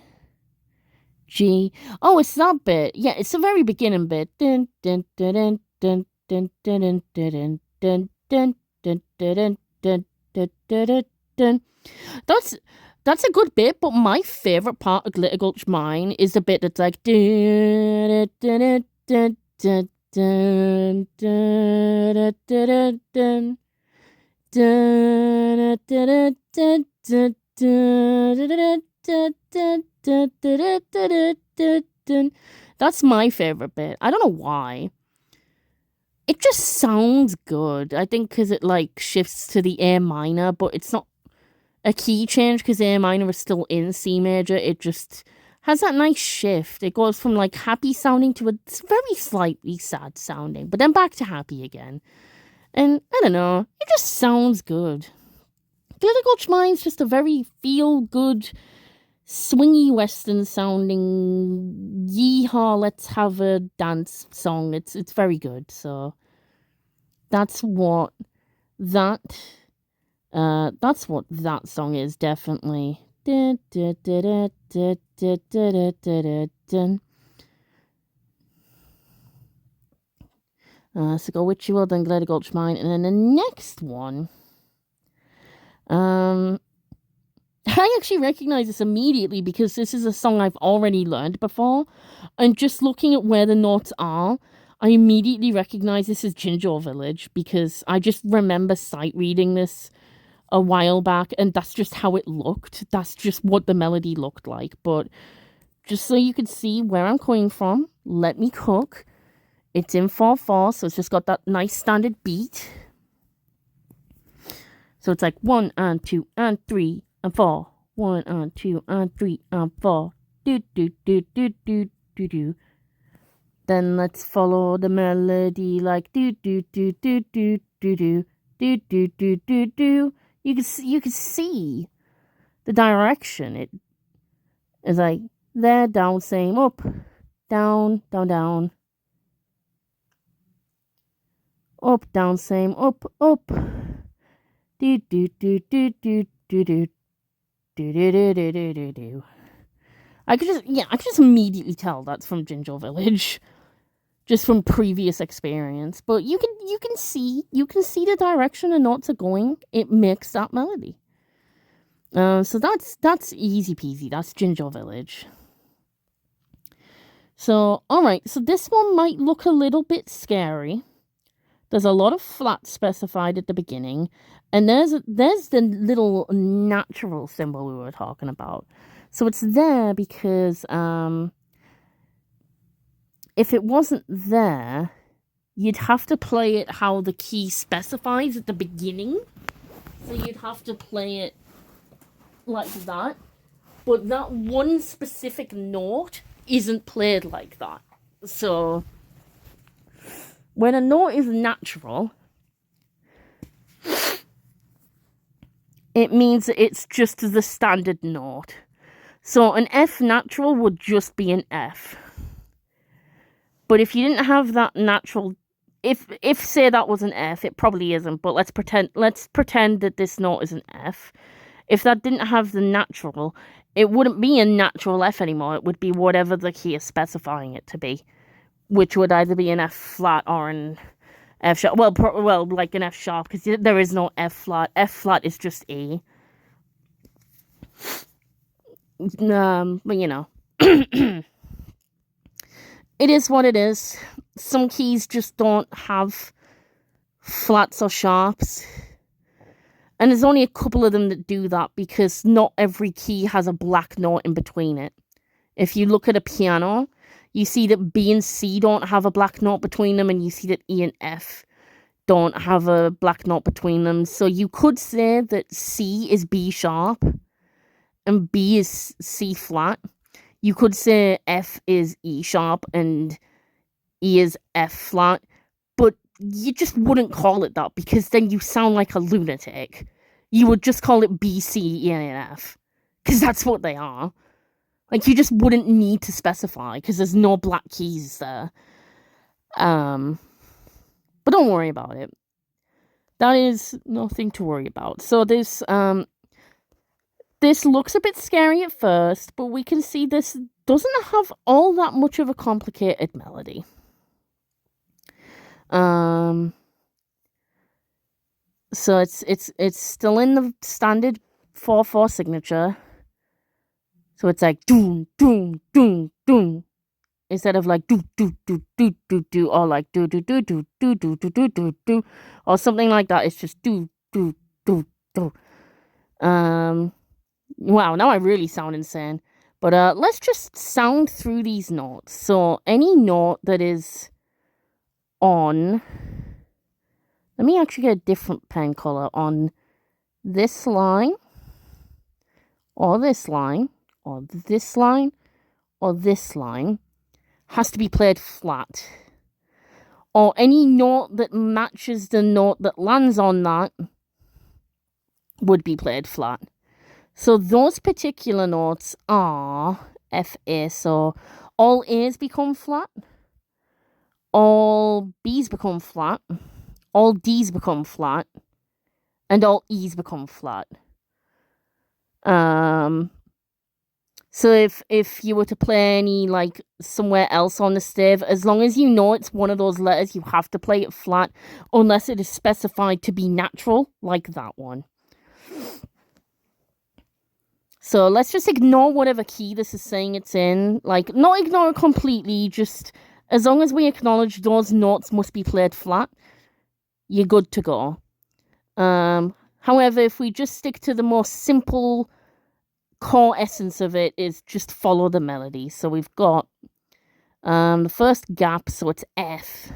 G. Oh, it's that bit. Yeah, it's the very beginning bit. Dun, dun, dun, dun, dun, dun, dun, dun, dun, dun, dun, dun, dun, dun, dun, dun. That's a good bit, but my favorite part of Glitter Gulch Mine is the bit that's like dun, dun, dun, dun, dun, dun, dun, dun, dun, dun, dun, dun, dun. That's my favorite bit. I don't know why. It just sounds good. I think because it like shifts to the A minor, but it's not a key change because A minor is still in C major. It just has that nice shift. It goes from like happy sounding to a very slightly sad sounding, but then back to happy again. And I don't know, it just sounds good. Glitter Gulch Mine's just a very feel-good, swingy western sounding yeehaw, let's have a dance song. It's very good. So that's what that song is, definitely. So go Witchy World, then Glitter Gulch Mine, and then the next one. I actually recognize this immediately because this is a song I've already learned before, and just looking at where the notes are, I immediately recognize this as Ginger Village because I just remember sight reading this a while back, and that's just how it looked. That's just what the melody looked like. But just so you can see where I'm coming from, Let Me Cook. It's in 4/4, so it's just got that nice standard beat. So it's like 1 and 2 and 3 and 4. 1 and 2 and 3 and 4. Do do do do do do do. Then let's follow the melody like do do do do do do do do do do do do. You can see the direction. It is like there, down, same, up, down, down, down, up, down, same, up, up. Do do do do do do do do do do do do do do. I could just immediately tell that's from Ginger Village, just from previous experience. But you can see the direction the notes are going. It makes that melody. So that's easy peasy. That's Ginger Village. So all right. So this one might look a little bit scary. There's a lot of flats specified at the beginning, and there's the little natural symbol we were talking about. So it's there because if it wasn't there, you'd have to play it how the key specifies at the beginning. So you'd have to play it like that. But that one specific note isn't played like that. So when a note is natural, it means it's just the standard note. So an F natural would just be an F. But if you didn't have that natural, if say that was an F, it probably isn't, but let's pretend that this note is an F. If that didn't have the natural, it wouldn't be a natural F anymore. It would be whatever the key is specifying it to be, which would either be an F flat or an F sharp. Well, like an F sharp, because there is no F flat. F flat is just A. But you know, it is what it is. Some keys just don't have flats or sharps, and there's only a couple of them that do that because not every key has a black note in between it. If you look at a piano, you see that B and C don't have a black note between them, and you see that E and F don't have a black note between them. So you could say that C is B sharp and B is C flat. You could say F is E sharp and E is F flat, but you just wouldn't call it that because then you sound like a lunatic. You would just call it B, C, E, and F because that's what they are. Like, you just wouldn't need to specify because there's no black keys there. But don't worry about it. That is nothing to worry about. So this looks a bit scary at first, but we can see this doesn't have all that much of a complicated melody. So it's still in the standard 4/4 signature. So it's like doom doom doom doom instead of like do do do do do do or like do do do do do do do do do do or something like that. It's just do do do do. Wow, now I really sound insane. But let's just sound through these notes. So any note that is on, let me actually get a different pen color on this line, or this line, or this line, or this line, has to be played flat. Or any note that matches the note that lands on that would be played flat. So those particular notes are F, A. So all A's become flat, all B's become flat, all D's become flat, and all E's become flat. So if you were to play any like somewhere else on the stave, as long as you know it's one of those letters, you have to play it flat, unless it is specified to be natural, like that one. So let's just ignore whatever key this is saying it's in. Like, not ignore it completely, just as long as we acknowledge those notes must be played flat, you're good to go. However, if we just stick to the more simple core essence of it, is just follow the melody. So we've got the first gap, so it's F.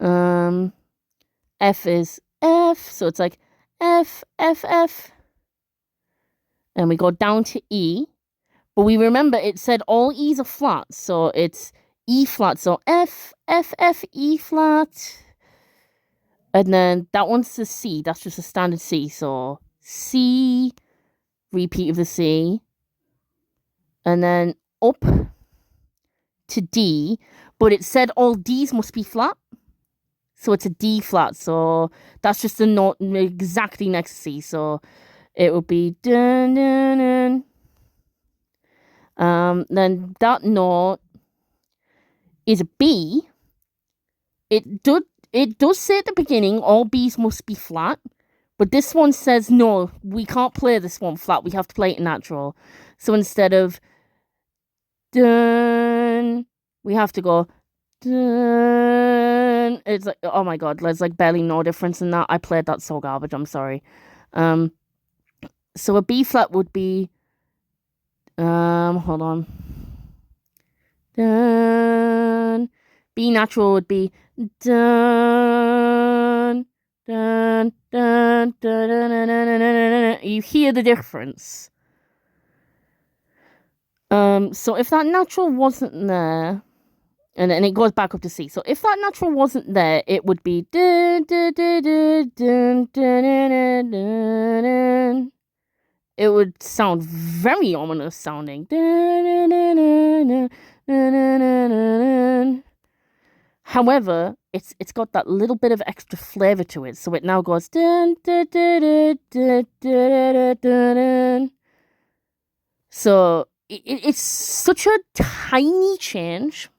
F is F, so it's like F, F, F. And we go down to E. But we remember it said all E's are flat, so it's E flat. So F, F, F, E flat. And then that one's the C. That's just a standard C. So C, repeat of the C. And then up to D. But it said all D's must be flat. So it's a D flat. So that's just a note exactly next to C. So it would be dun dun dun. Then that note is a B. It does say at the beginning all B's must be flat, but this one says no, we can't play this one flat. We have to play it natural. So instead of dun, we have to go dun. It's like, oh my god, there's like barely no difference in that. I played that so garbage. I'm sorry. So a B flat would be hold on. Dun. B natural would be dun dun dun dun dun dun dun dun dun. You hear the difference. So if that natural wasn't there, and then it goes back up to C. So if that natural wasn't there, it would be dun dun dun dun dun dun dun dun dun. It would sound very ominous sounding. However, it's got that little bit of extra flavor to it, so it now goes dun, dun, dun, dun, dun, dun, dun, dun. So it's such a tiny change.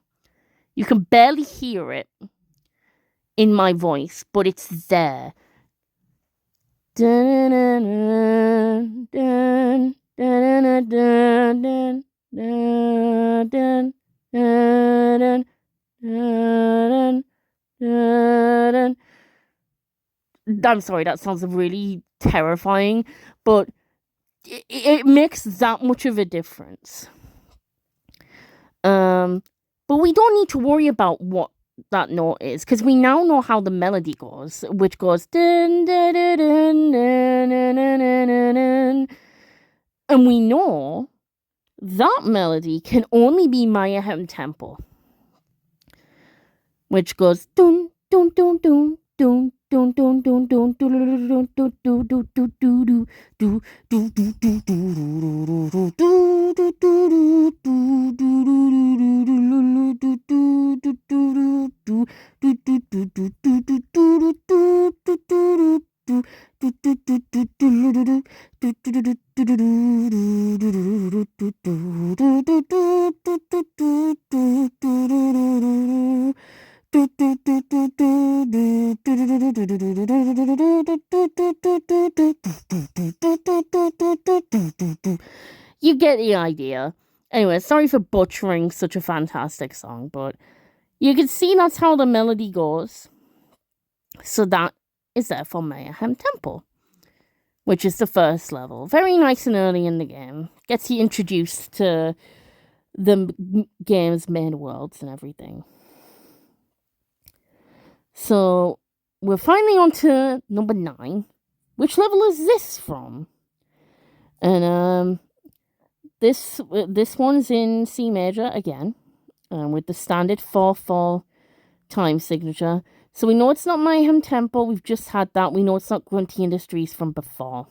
You can barely hear it in my voice, but it's there. Dun, dun, dun, dun, dun, dun, dun, dun, dun, dun, dun, dun. I'm sorry, that sounds really terrifying, but it makes that much of a difference. But we don't need to worry about what that note is, because we now know how the melody goes, which goes dun, dun, dun, dun, dun, dun, dun, dun, dun. And we know that melody can only be Mayhem tempo, which goes dun dun dun dun dun You get the idea. Anyway, sorry for butchering such a fantastic song, but you can see that's how the melody goes. So that is there for Mayhem Temple, which is the first level. Very nice and early in the game. Gets you introduced to the game's main worlds and everything. So we're finally on to number 9. Which level is this from? And this one's in C major again, with the standard 4/4 time signature. So we know it's not Mayhem Temple. We've just had that. We know it's not Grunty Industries from before.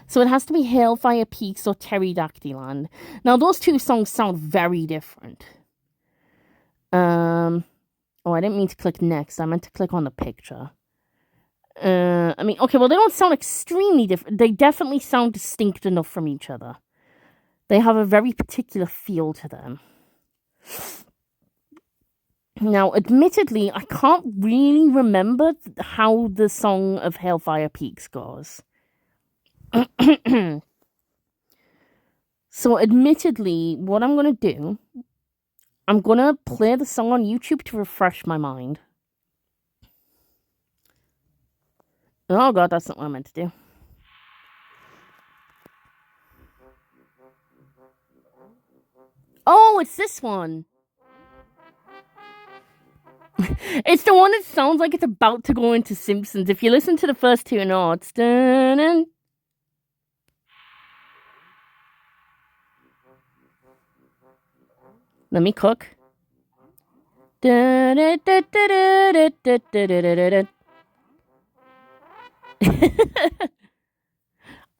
So it has to be Hailfire Peaks or Pterodactyland. Now those two songs sound very different. Oh, I didn't mean to click next. I meant to click on the picture. I mean, okay, well, they don't sound extremely different. They definitely sound distinct enough from each other. They have a very particular feel to them. Now, admittedly, I can't really remember how the song of Hailfire Peaks goes. So, admittedly, what I'm going to do, I'm going to play the song on YouTube to refresh my mind. Oh, God, that's not what I meant to do. Oh, it's this one. It's the one that sounds like it's about to go into Simpsons. If you listen to the first 2 notes. Dun-dun. Let me cook. Am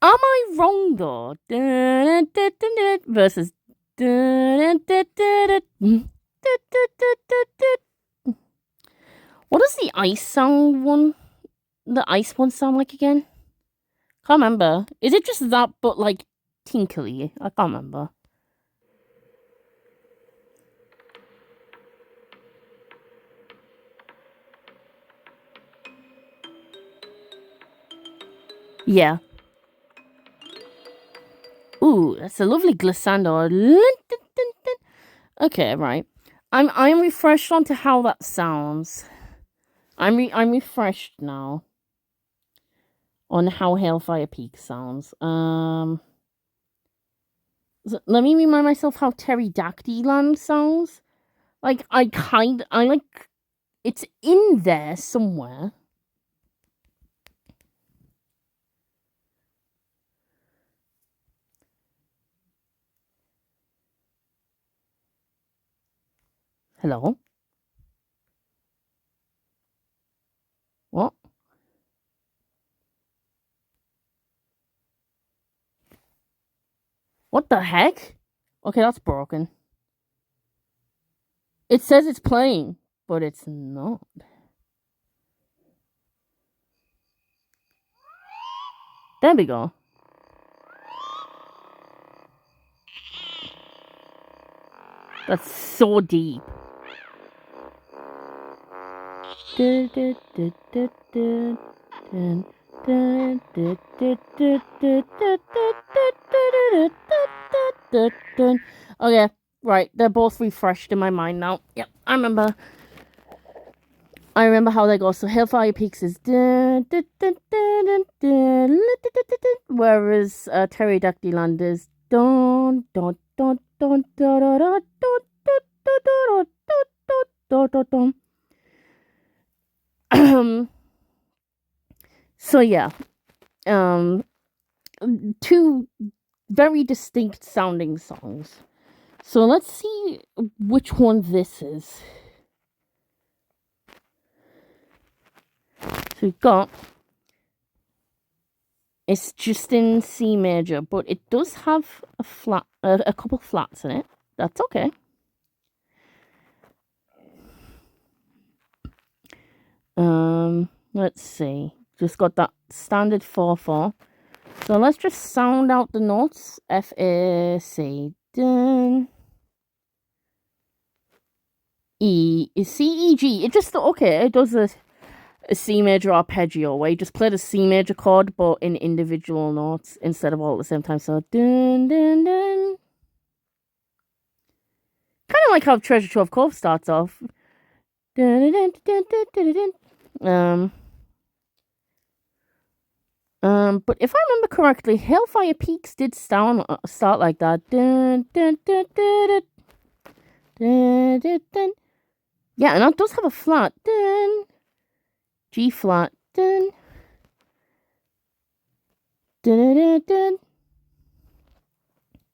I wrong though? Versus. What does the ice sound one? The ice one sound like again? Can't remember. Is it just that, but like tinkly? I can't remember. Yeah. Ooh, that's a lovely glissando. Okay, right. I'm refreshed onto how that sounds. I'm refreshed now on how Hailfire Peak sounds. Let me remind myself how Pterodactyland sounds. Like it's in there somewhere. Hello? What? What the heck? Okay, that's broken. It says it's playing, but it's not. There we go. That's so deep. Okay, right. They're both refreshed in my mind now. Yep, I remember how they go. So Hellfire Peaks is whereas Pterodactyland is so yeah, two very distinct sounding songs. So let's see which one this is. So we've got, it's just in C major, but it does have a couple flats in it. That's okay. Let's see. Just got that standard 4/4. So let's just sound out the notes. F, A, C, dun. E, C, E, G. It just, okay, it does a C major arpeggio where you just play the C major chord but in individual notes instead of all at the same time. So dun dun dun. Kind of like how Treasure Trove Cove starts off. Dun, dun, dun, dun, dun, dun, dun. But if I remember correctly, Hellfire Peaks did start like that. Dun, dun, dun, dun, dun, dun, dun, dun. Yeah, and that does have a flat. Dun, G flat. Dun, dun, dun, dun,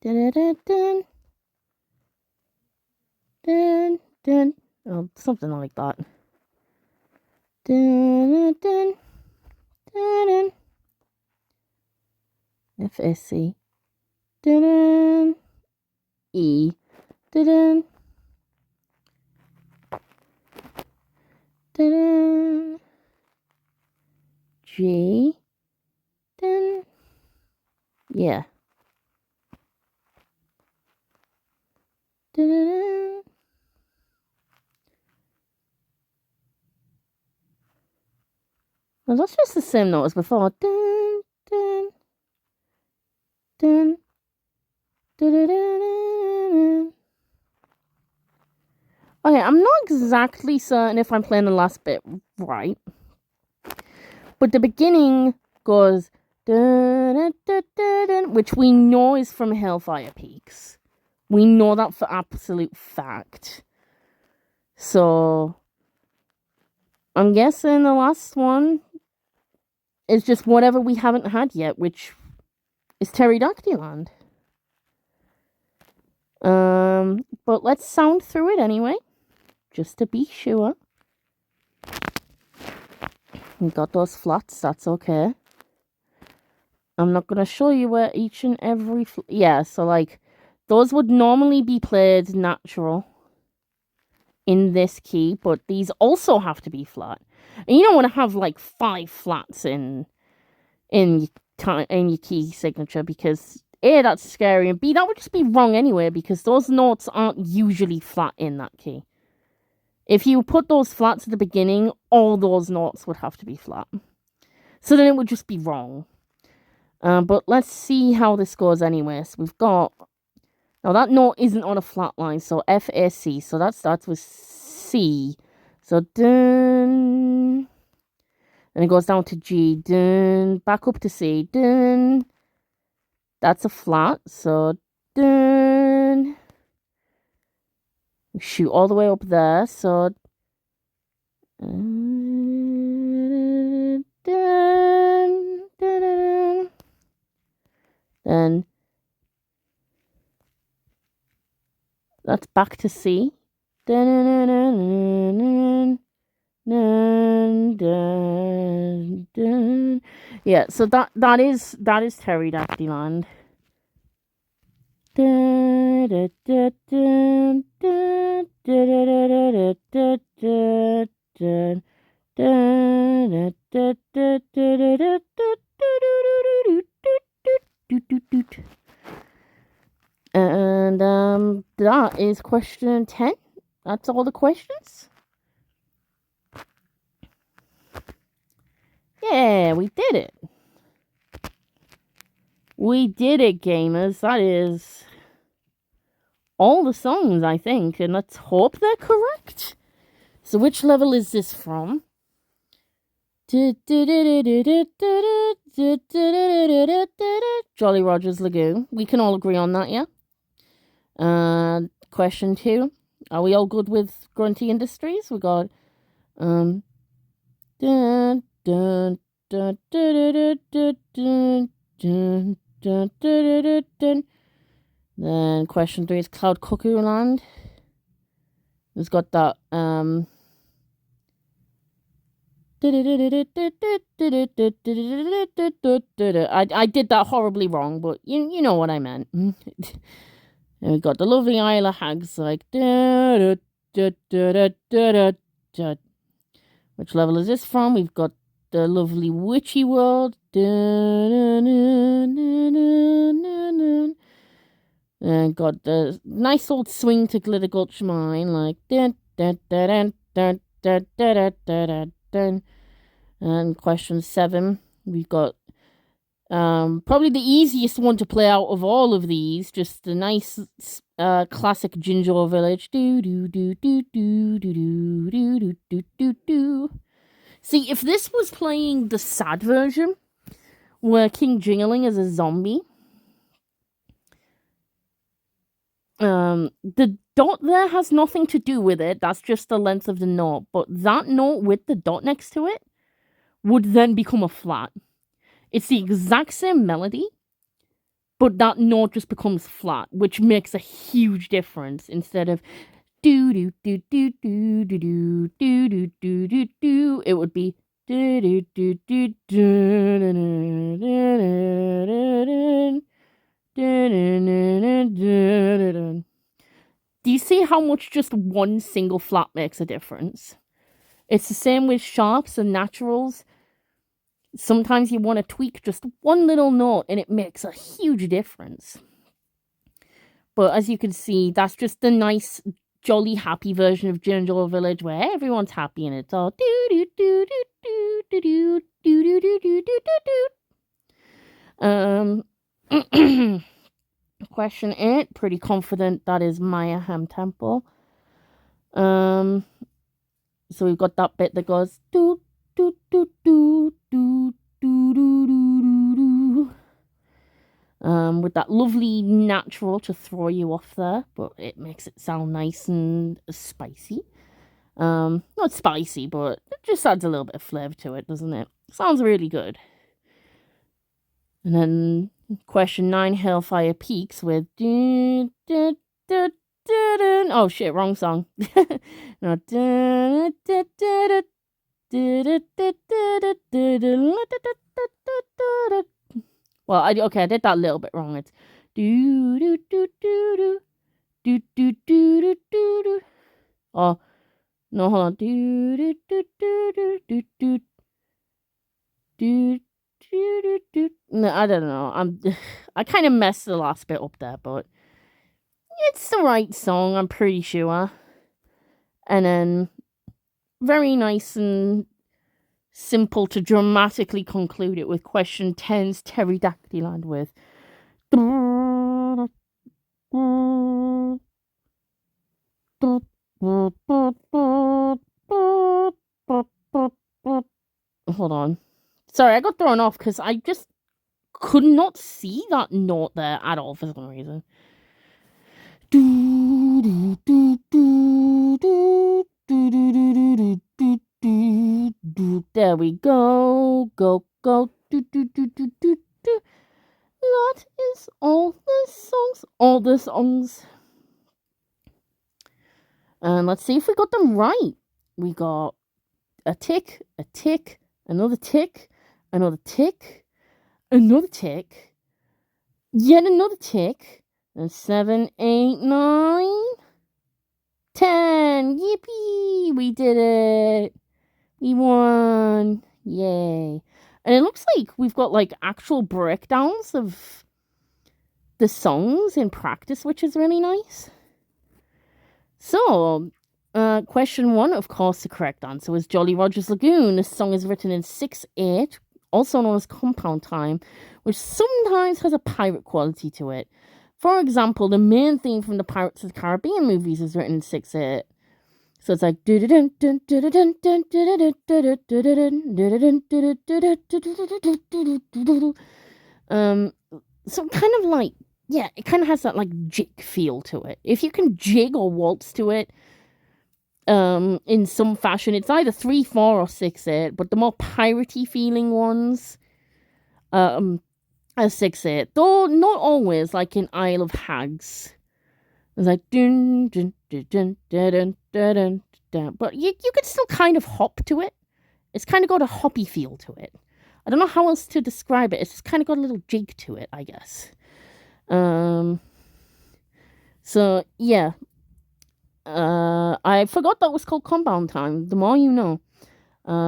dun, dun, dun, dun, dun. Oh, something like that. Dun, dun, dun, dun. F, S, C. Dun, dun. E. Dun, dun. Dun, dun. G. Dun. Yeah. Dun, dun, dun. Well, that's just the same note as before. Dun, dun, dun, dun, dun, dun, dun. Okay, I'm not exactly certain if I'm playing the last bit right, but the beginning goes dun, dun, dun, dun, dun, which we know is from Hellfire Peaks. We know that for absolute fact. So I'm guessing the last one is just whatever we haven't had yet, which is Pterodactyland. But let's sound through it anyway, just to be sure. We got those flats, that's okay. I'm not gonna show you where each and every yeah, so like those would normally be played natural in this key, but these also have to be flat. And you don't want to have like 5 flats in your key signature, because A, that's scary, and B, that would just be wrong anyway, because those notes aren't usually flat in that key. If you put those flats at the beginning, all those notes would have to be flat. So then it would just be wrong. But let's see how this goes anyway. So we've got... Now that note isn't on a flat line, so F, A, C. So that starts with C. So dun... And it goes down to G. Dun. Back up to C. Dun. That's a flat. So dun. Shoot all the way up there. So dun, dun, dun, dun. Then that's back to C. Dun, dun, dun, dun, dun, dun, dun. Yeah, so that is Pterodactyland. Dun, dun, dun, dun, dun, dun, dun, dun, dun, dun, dun, dun, dun. And that is question 10. That's all the questions. Yeah, we did it. We did it, gamers. That is all the songs, I think. And let's hope they're correct. So which level is this from? Jolly Roger's Lagoon. We can all agree on that, yeah? Question 2. Are we all good with Grunty Industries? We got dun dun dun dun dun dun dun dun dun dun dun. Then question 3 is Cloud Cuckoo Land. It's got that I did that horribly wrong, but you know what I meant. And we got the lovely Isle of Hags, like. Which level is this from? We've got the lovely witchy world. And got the nice old swing to Glitter Gulch Mine, like. And question 7, we've got probably the easiest one to play out of all of these, just the nice classic Ginger Village. See, if this was playing the sad version, where King Jingling is a zombie, the dot there has nothing to do with it. That's just the length of the note. But that note with the dot next to it would then become a flat. It's the exact same melody, but that note just becomes flat, which makes a huge difference. Instead of do do do do do do do do do do do do, it would be do do do do do. Do you see how much just one single flat makes a difference? It's the same with sharps and naturals. Sometimes you want to tweak just one little note and it makes a huge difference. But as you can see, that's just the nice, jolly, happy version of Ginger Village where everyone's happy and it's all do do do do do do do do do do do do. Question 8, pretty confident that is Maya Ham Temple. So we've got that bit that goes do do do do do do do do do. With that lovely natural to throw you off there, but it makes it sound nice and spicy. Not spicy, but it just adds a little bit of flavour to it, doesn't it? Sounds really good. And then question 9, Hellfire Peaks with oh shit, wrong song. No. Well, I did that a little bit wrong. It's do do do do do do do do do do. Oh no, hold on. Do do do do do do do do do do. No, I don't know. I kind of messed the last bit up there, but it's the right song, I'm pretty sure. And then very nice and simple to dramatically conclude it with question 10's Pterodactyland with hold on. Sorry, I got thrown off because I just could not see that note there at all for some reason. There we go. Go, go. That is all the songs. All the songs. And let's see if we got them right. We got a tick, another tick, another tick, another tick, yet another tick, and 7, 8, 9, 10. Yippee! We did it. We won. Yay. And it looks like we've got like actual breakdowns of the songs in practice, which is really nice. So, question 1, of course, the correct answer was Jolly Roger's Lagoon. This song is written in 6/8, also known as compound time, which sometimes has a pirate quality to it. For example, the main theme from the Pirates of the Caribbean movies is written in 6/8. So it's like so kind of like, yeah, it kind of has that like jig feel to it. If you can jig or waltz to it in some fashion, it's either 3/4 or 6/8, but the more piratey feeling ones are 6/8, though not always, like in Isle of Hags. It's like dun dun dun dun dun dun dun dun, but you could still kind of hop to it It's kind of got a hoppy feel to it. I don't know how else to describe it. It's just kind of got a little jig to it, I guess. So yeah. I forgot that was called Compound Time. The more you know.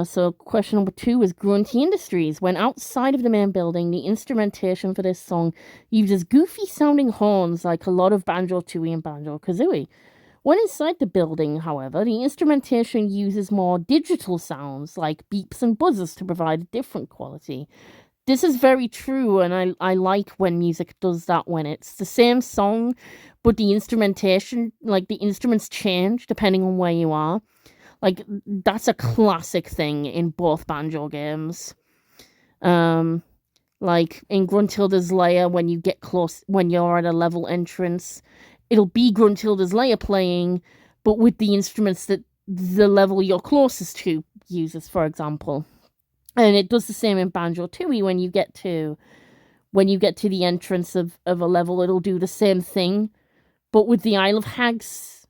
So question number 2 is Grunty Industries. When outside of the main building, the instrumentation for this song uses goofy sounding horns like a lot of Banjo Tooie and Banjo Kazooie. When inside the building, however, the instrumentation uses more digital sounds like beeps and buzzers to provide a different quality. This is very true, and I like when music does that, when it's the same song, but the instrumentation, like the instruments change depending on where you are. Like, that's a classic thing in both Banjo games. Like in Gruntilda's Lair, when you get close, when you're at a level entrance, it'll be Gruntilda's Lair playing, but with the instruments that the level you're closest to uses, for example. And it does the same in Banjo Tooie. When you get to the entrance of a level, it'll do the same thing, but with the Isle of Hags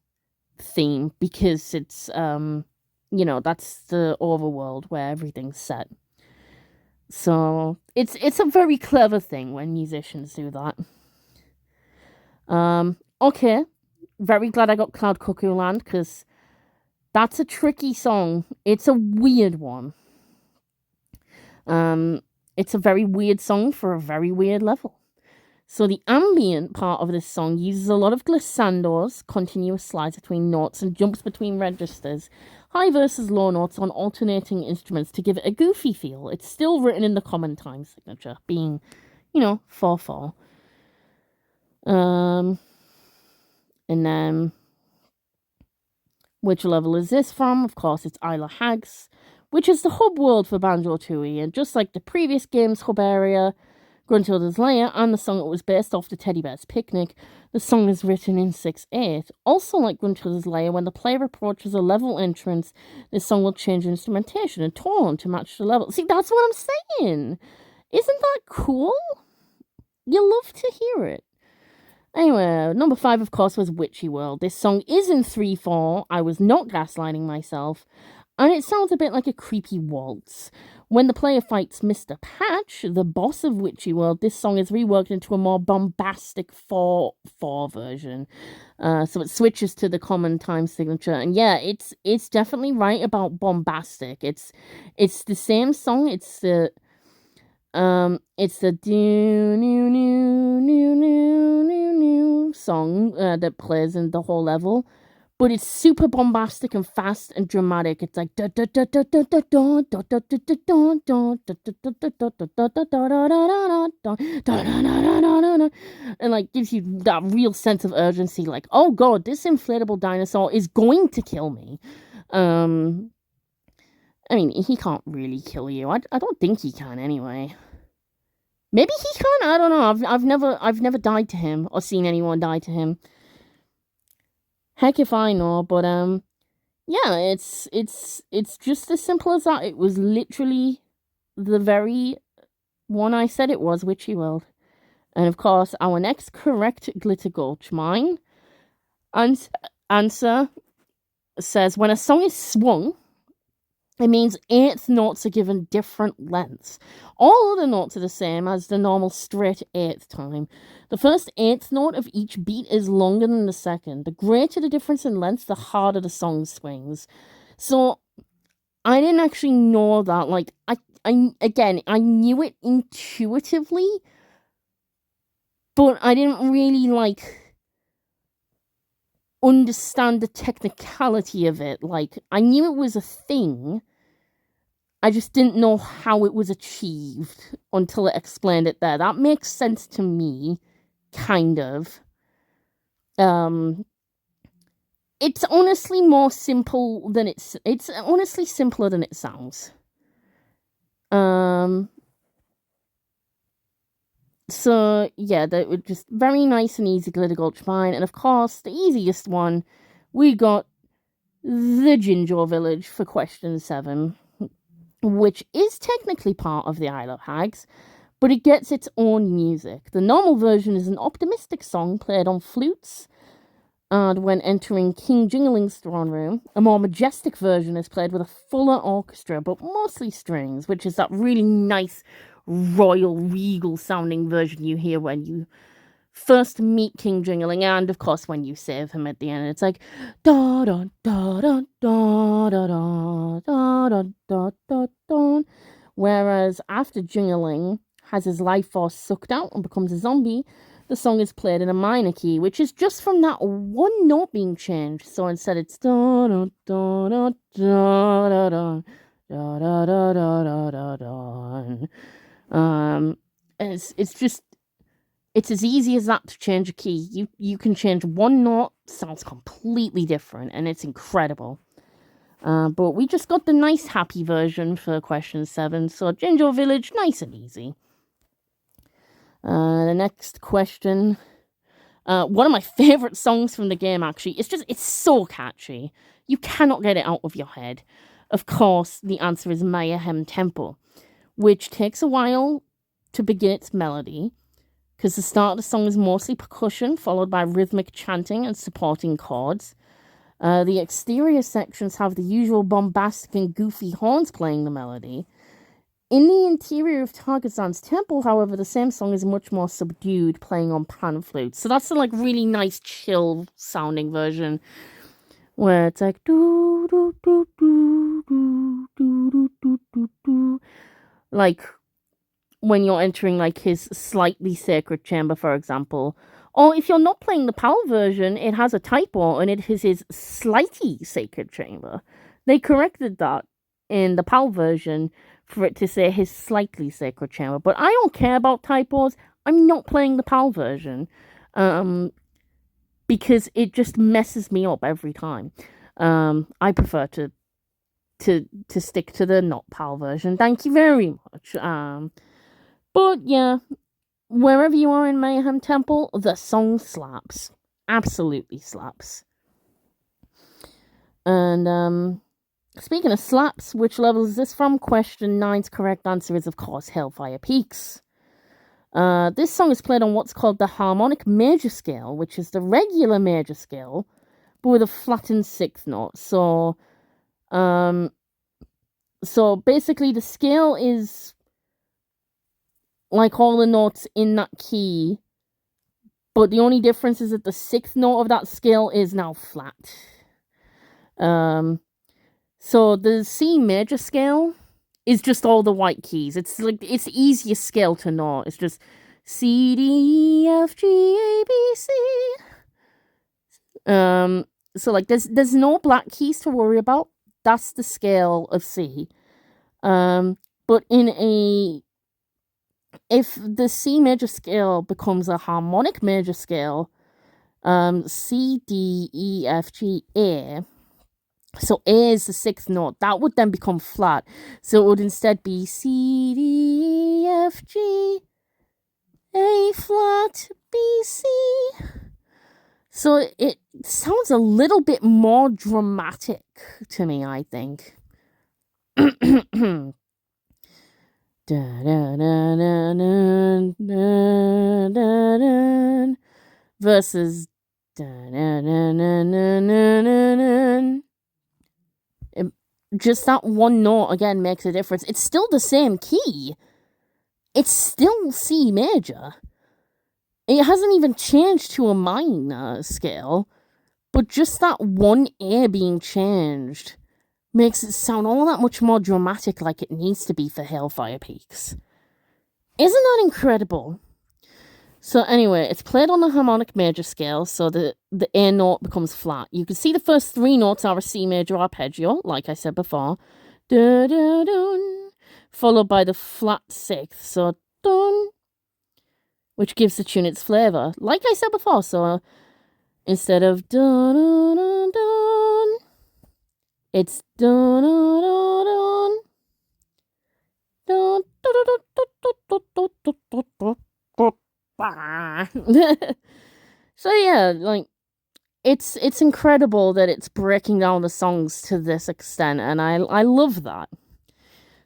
theme, because it's that's the overworld where everything's set. So it's a very clever thing when musicians do that. Okay, very glad I got Cloud Cuckoo Land, because that's a tricky song. It's a weird one. It's a very weird song for a very weird level. So the ambient part of this song uses a lot of glissandos, continuous slides between notes, and jumps between registers, high versus low notes on alternating instruments to give it a goofy feel. It's still written in the common time signature, being, 4/4. And then, which level is this from? Of course, it's Isla Hags, which is the hub world for Banjo Tooie, and just like the previous game's hub area, Gruntilda's Lair, and the song that was based off the Teddy Bear's Picnic, the song is written in 6/8. Also like Gruntilda's Lair, when the player approaches a level entrance, this song will change instrumentation and tone to match the level. See, that's what I'm saying! Isn't that cool? You love to hear it. Anyway, number 5, of course, was Witchy World. This song is in 3/4. I was not gaslighting myself. And it sounds a bit like a creepy waltz. When the player fights Mr. Patch, the boss of Witchy World, this song is reworked into a more bombastic 4/4 version. So it switches to the common time signature. And yeah, it's definitely right about bombastic. It's the same song. It's the do new new new new new new song that plays in the whole level. But it's super bombastic and fast and dramatic. It's like and like gives you that real sense of urgency. Like, oh god, this inflatable dinosaur is going to kill me. I mean, he can't really kill you. I don't think he can anyway. Maybe he can. I don't know. I've never died to him or seen anyone die to him. Heck if I know, but yeah, it's just as simple as that. It was literally the very one I said it was, Witchy World. And of course, our next correct Glitter Gulch mine answer says, when a song is swung, it means 8th notes are given different lengths. All other notes are the same as the normal straight 8th time. The first 8th note of each beat is longer than the second. The greater the difference in length, the harder the song swings. So, I didn't actually know that. Like, I knew it intuitively, but I didn't really, understand the technicality of it. Like, I knew it was a thing, I just didn't know how it was achieved until it explained it there. That makes sense to me, kind of. It's honestly more simple than it's honestly simpler than it sounds. So, yeah, that was just very nice and easy Glitter Gulch mine. And of course, the easiest one, we got the Ginger Village for question 7, which is technically part of the Isle of Hags, but it gets its own music. The normal version is an optimistic song played on flutes. And when entering King Jingling's throne room, a more majestic version is played with a fuller orchestra, but mostly strings, which is that really nice, royal, regal sounding version you hear when you first meet King Jingling, and of course when you save him at the end. It's like da da da da da da da da da da da da. Whereas after Jingling has his life force sucked out and becomes a zombie, the song is played in a minor key, which is just from that one note being changed. So instead it's da da da da da da da da da da da da da. It's as easy as that to change a key. You can change one note, sounds completely different, and it's incredible. But we just got the nice happy version for question 7, so Jinjo Village, nice and easy. The next question, one of my favorite songs from the game, actually. It's so catchy. You cannot get it out of your head. Of course, the answer is Mayhem Temple, which takes a while to begin its melody, because the start of the song is mostly percussion, followed by rhythmic chanting and supporting chords. The exterior sections have the usual bombastic and goofy horns playing the melody. In the interior of Targazan's temple, however, the same song is much more subdued, playing on pan flutes. So that's the really nice, chill sounding version, where it's like do do do do do do do do do, like when you're entering his slightly sacred chamber, for example. Or if you're not playing the PAL version, it has a typo and it is his slightly sacred chamber. They corrected that in the PAL version for it to say his slightly sacred chamber. But I don't care about typos. I'm not playing the PAL version. Because it just messes me up every time. I prefer to stick to the not PAL version. Thank you very much. But yeah, wherever you are in Mayhem Temple, the song slaps. Absolutely slaps. And speaking of slaps, which level is this from? Question 9's correct answer is, of course, Hellfire Peaks. This song is played on what's called the harmonic major scale, which is the regular major scale, but with a flattened 6th note. So basically the scale is like all the notes in that key, but the only difference is that the 6th note of that scale is now flat. So the C major scale is just all the white keys. It's the easiest scale to know. It's just C, D, E, F, G, A, B, C. So there's no black keys to worry about. That's the scale of C. But if the C major scale becomes a harmonic major scale, C, D, E, F, G, A. So A is the 6th note. That would then become flat. So it would instead be C, D, E, F, G, A flat, B, C. So it sounds a little bit more dramatic to me, I think. Versus just that one note again makes a difference. It's still the same key. It's still C major. It hasn't even changed to a minor scale, but just that one A being changed makes it sound all that much more dramatic, like it needs to be for Hellfire Peaks. Isn't that incredible? So anyway, it's played on the harmonic major scale, so the A note becomes flat. You can see the first 3 notes are a C major arpeggio, like I said before. Da, da, dun, followed by the flat 6th, so dun, which gives the tune its flavour. Like I said before, so instead of dun, dun, dun, dun, it's dun, dun, dun, dun, dun, dun, dun, dun, dun, dun, dun, dun, dun. So yeah, it's incredible that it's breaking down the songs to this extent, and I love that.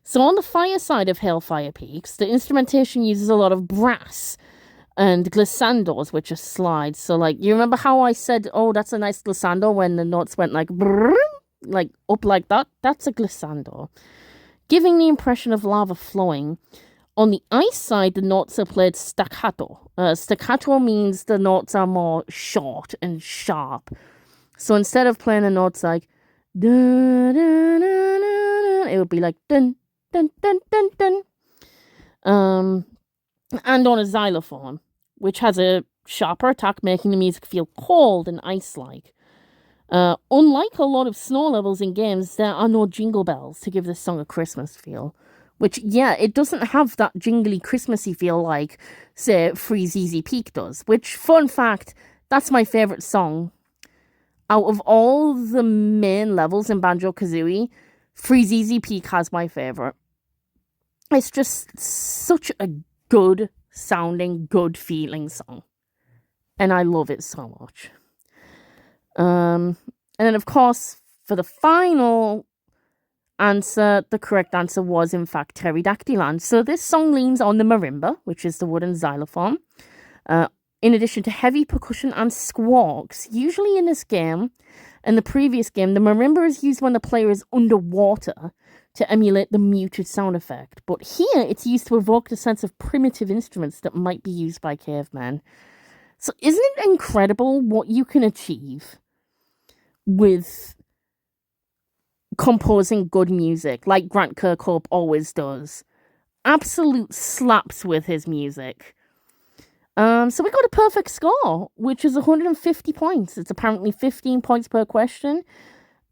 So on the fire side of Hellfire Peaks, the instrumentation uses a lot of brass, and glissandos, which are slides. So, like, you remember how I said, oh, that's a nice glissando when the notes went like, brrr, like up like that? That's a glissando. Giving the impression of lava flowing. On the ice side, the notes are played staccato. Staccato means the notes are more short and sharp. So instead of playing the notes like, dun, dun, dun, dun, it would be like, dun, dun, dun, dun, dun. And on a xylophone, which has a sharper attack, making the music feel cold and ice-like. Unlike a lot of snow levels in games, there are no jingle bells to give this song a Christmas feel. Which, yeah, it doesn't have that jingly Christmassy feel like, say, Freeze Easy Peak does. Which, fun fact, that's my favourite song. Out of all the main levels in Banjo-Kazooie, Freeze Easy Peak has my favourite. It's just such a good sounding, good feeling song. And I love it so much. And then, of course, for the final answer, the correct answer was, in fact, Pterodactyland. So this song leans on the marimba, which is the wooden xylophone, in addition to heavy percussion and squawks. Usually in this game, and the previous game, the marimba is used when the player is underwater to emulate the muted sound effect. But here, it's used to evoke the sense of primitive instruments that might be used by cavemen. So isn't it incredible what you can achieve with composing good music, like Grant Kirkhope always does? Absolute slaps with his music. So we got a perfect score, which is 150 points. It's apparently 15 points per question.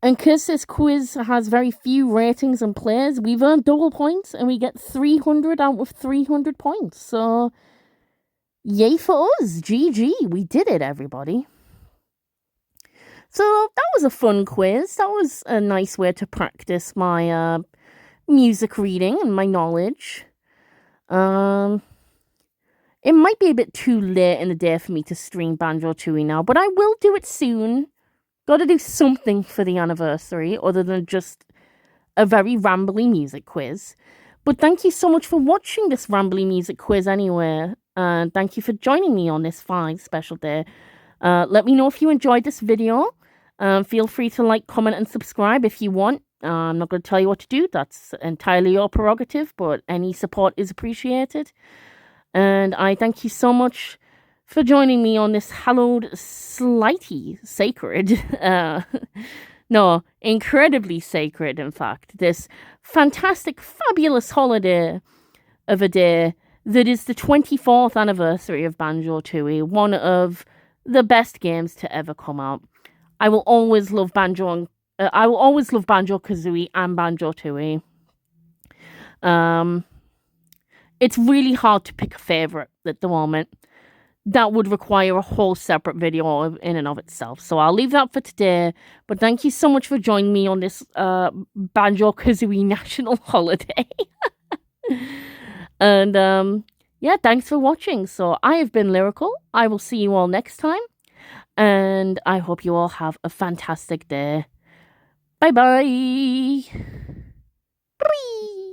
And because this quiz has very few ratings and plays, we've earned double points and we get 300 out of 300 points. So, yay for us. GG. We did it, everybody. So, that was a fun quiz. That was a nice way to practice my music reading and my knowledge. It might be a bit too late in the day for me to stream Banjo-Tooie now, but I will do it soon. Got to do something for the anniversary other than just a very rambly music quiz. But thank you so much for watching this rambly music quiz anyway. And thank you for joining me on this fine special day. Let me know if you enjoyed this video. Feel free to like, comment, and subscribe if you want. I'm not going to tell you what to do. That's entirely your prerogative, but any support is appreciated. And I thank you so much for joining me on this hallowed, slightly sacred, no, incredibly sacred, in fact, this fantastic, fabulous holiday of a day that is the 24th anniversary of Banjo-Tooie, one of the best games to ever come out. I will always love Banjo-Kazooie and Banjo-Tooie. It's really hard to pick a favourite at the moment. That would require a whole separate video in and of itself. So I'll leave that for today. But thank you so much for joining me on this Banjo-Kazooie national holiday. And yeah, thanks for watching. So I have been Lyrical. I will see you all next time. And I hope you all have a fantastic day. Bye-bye. Bye.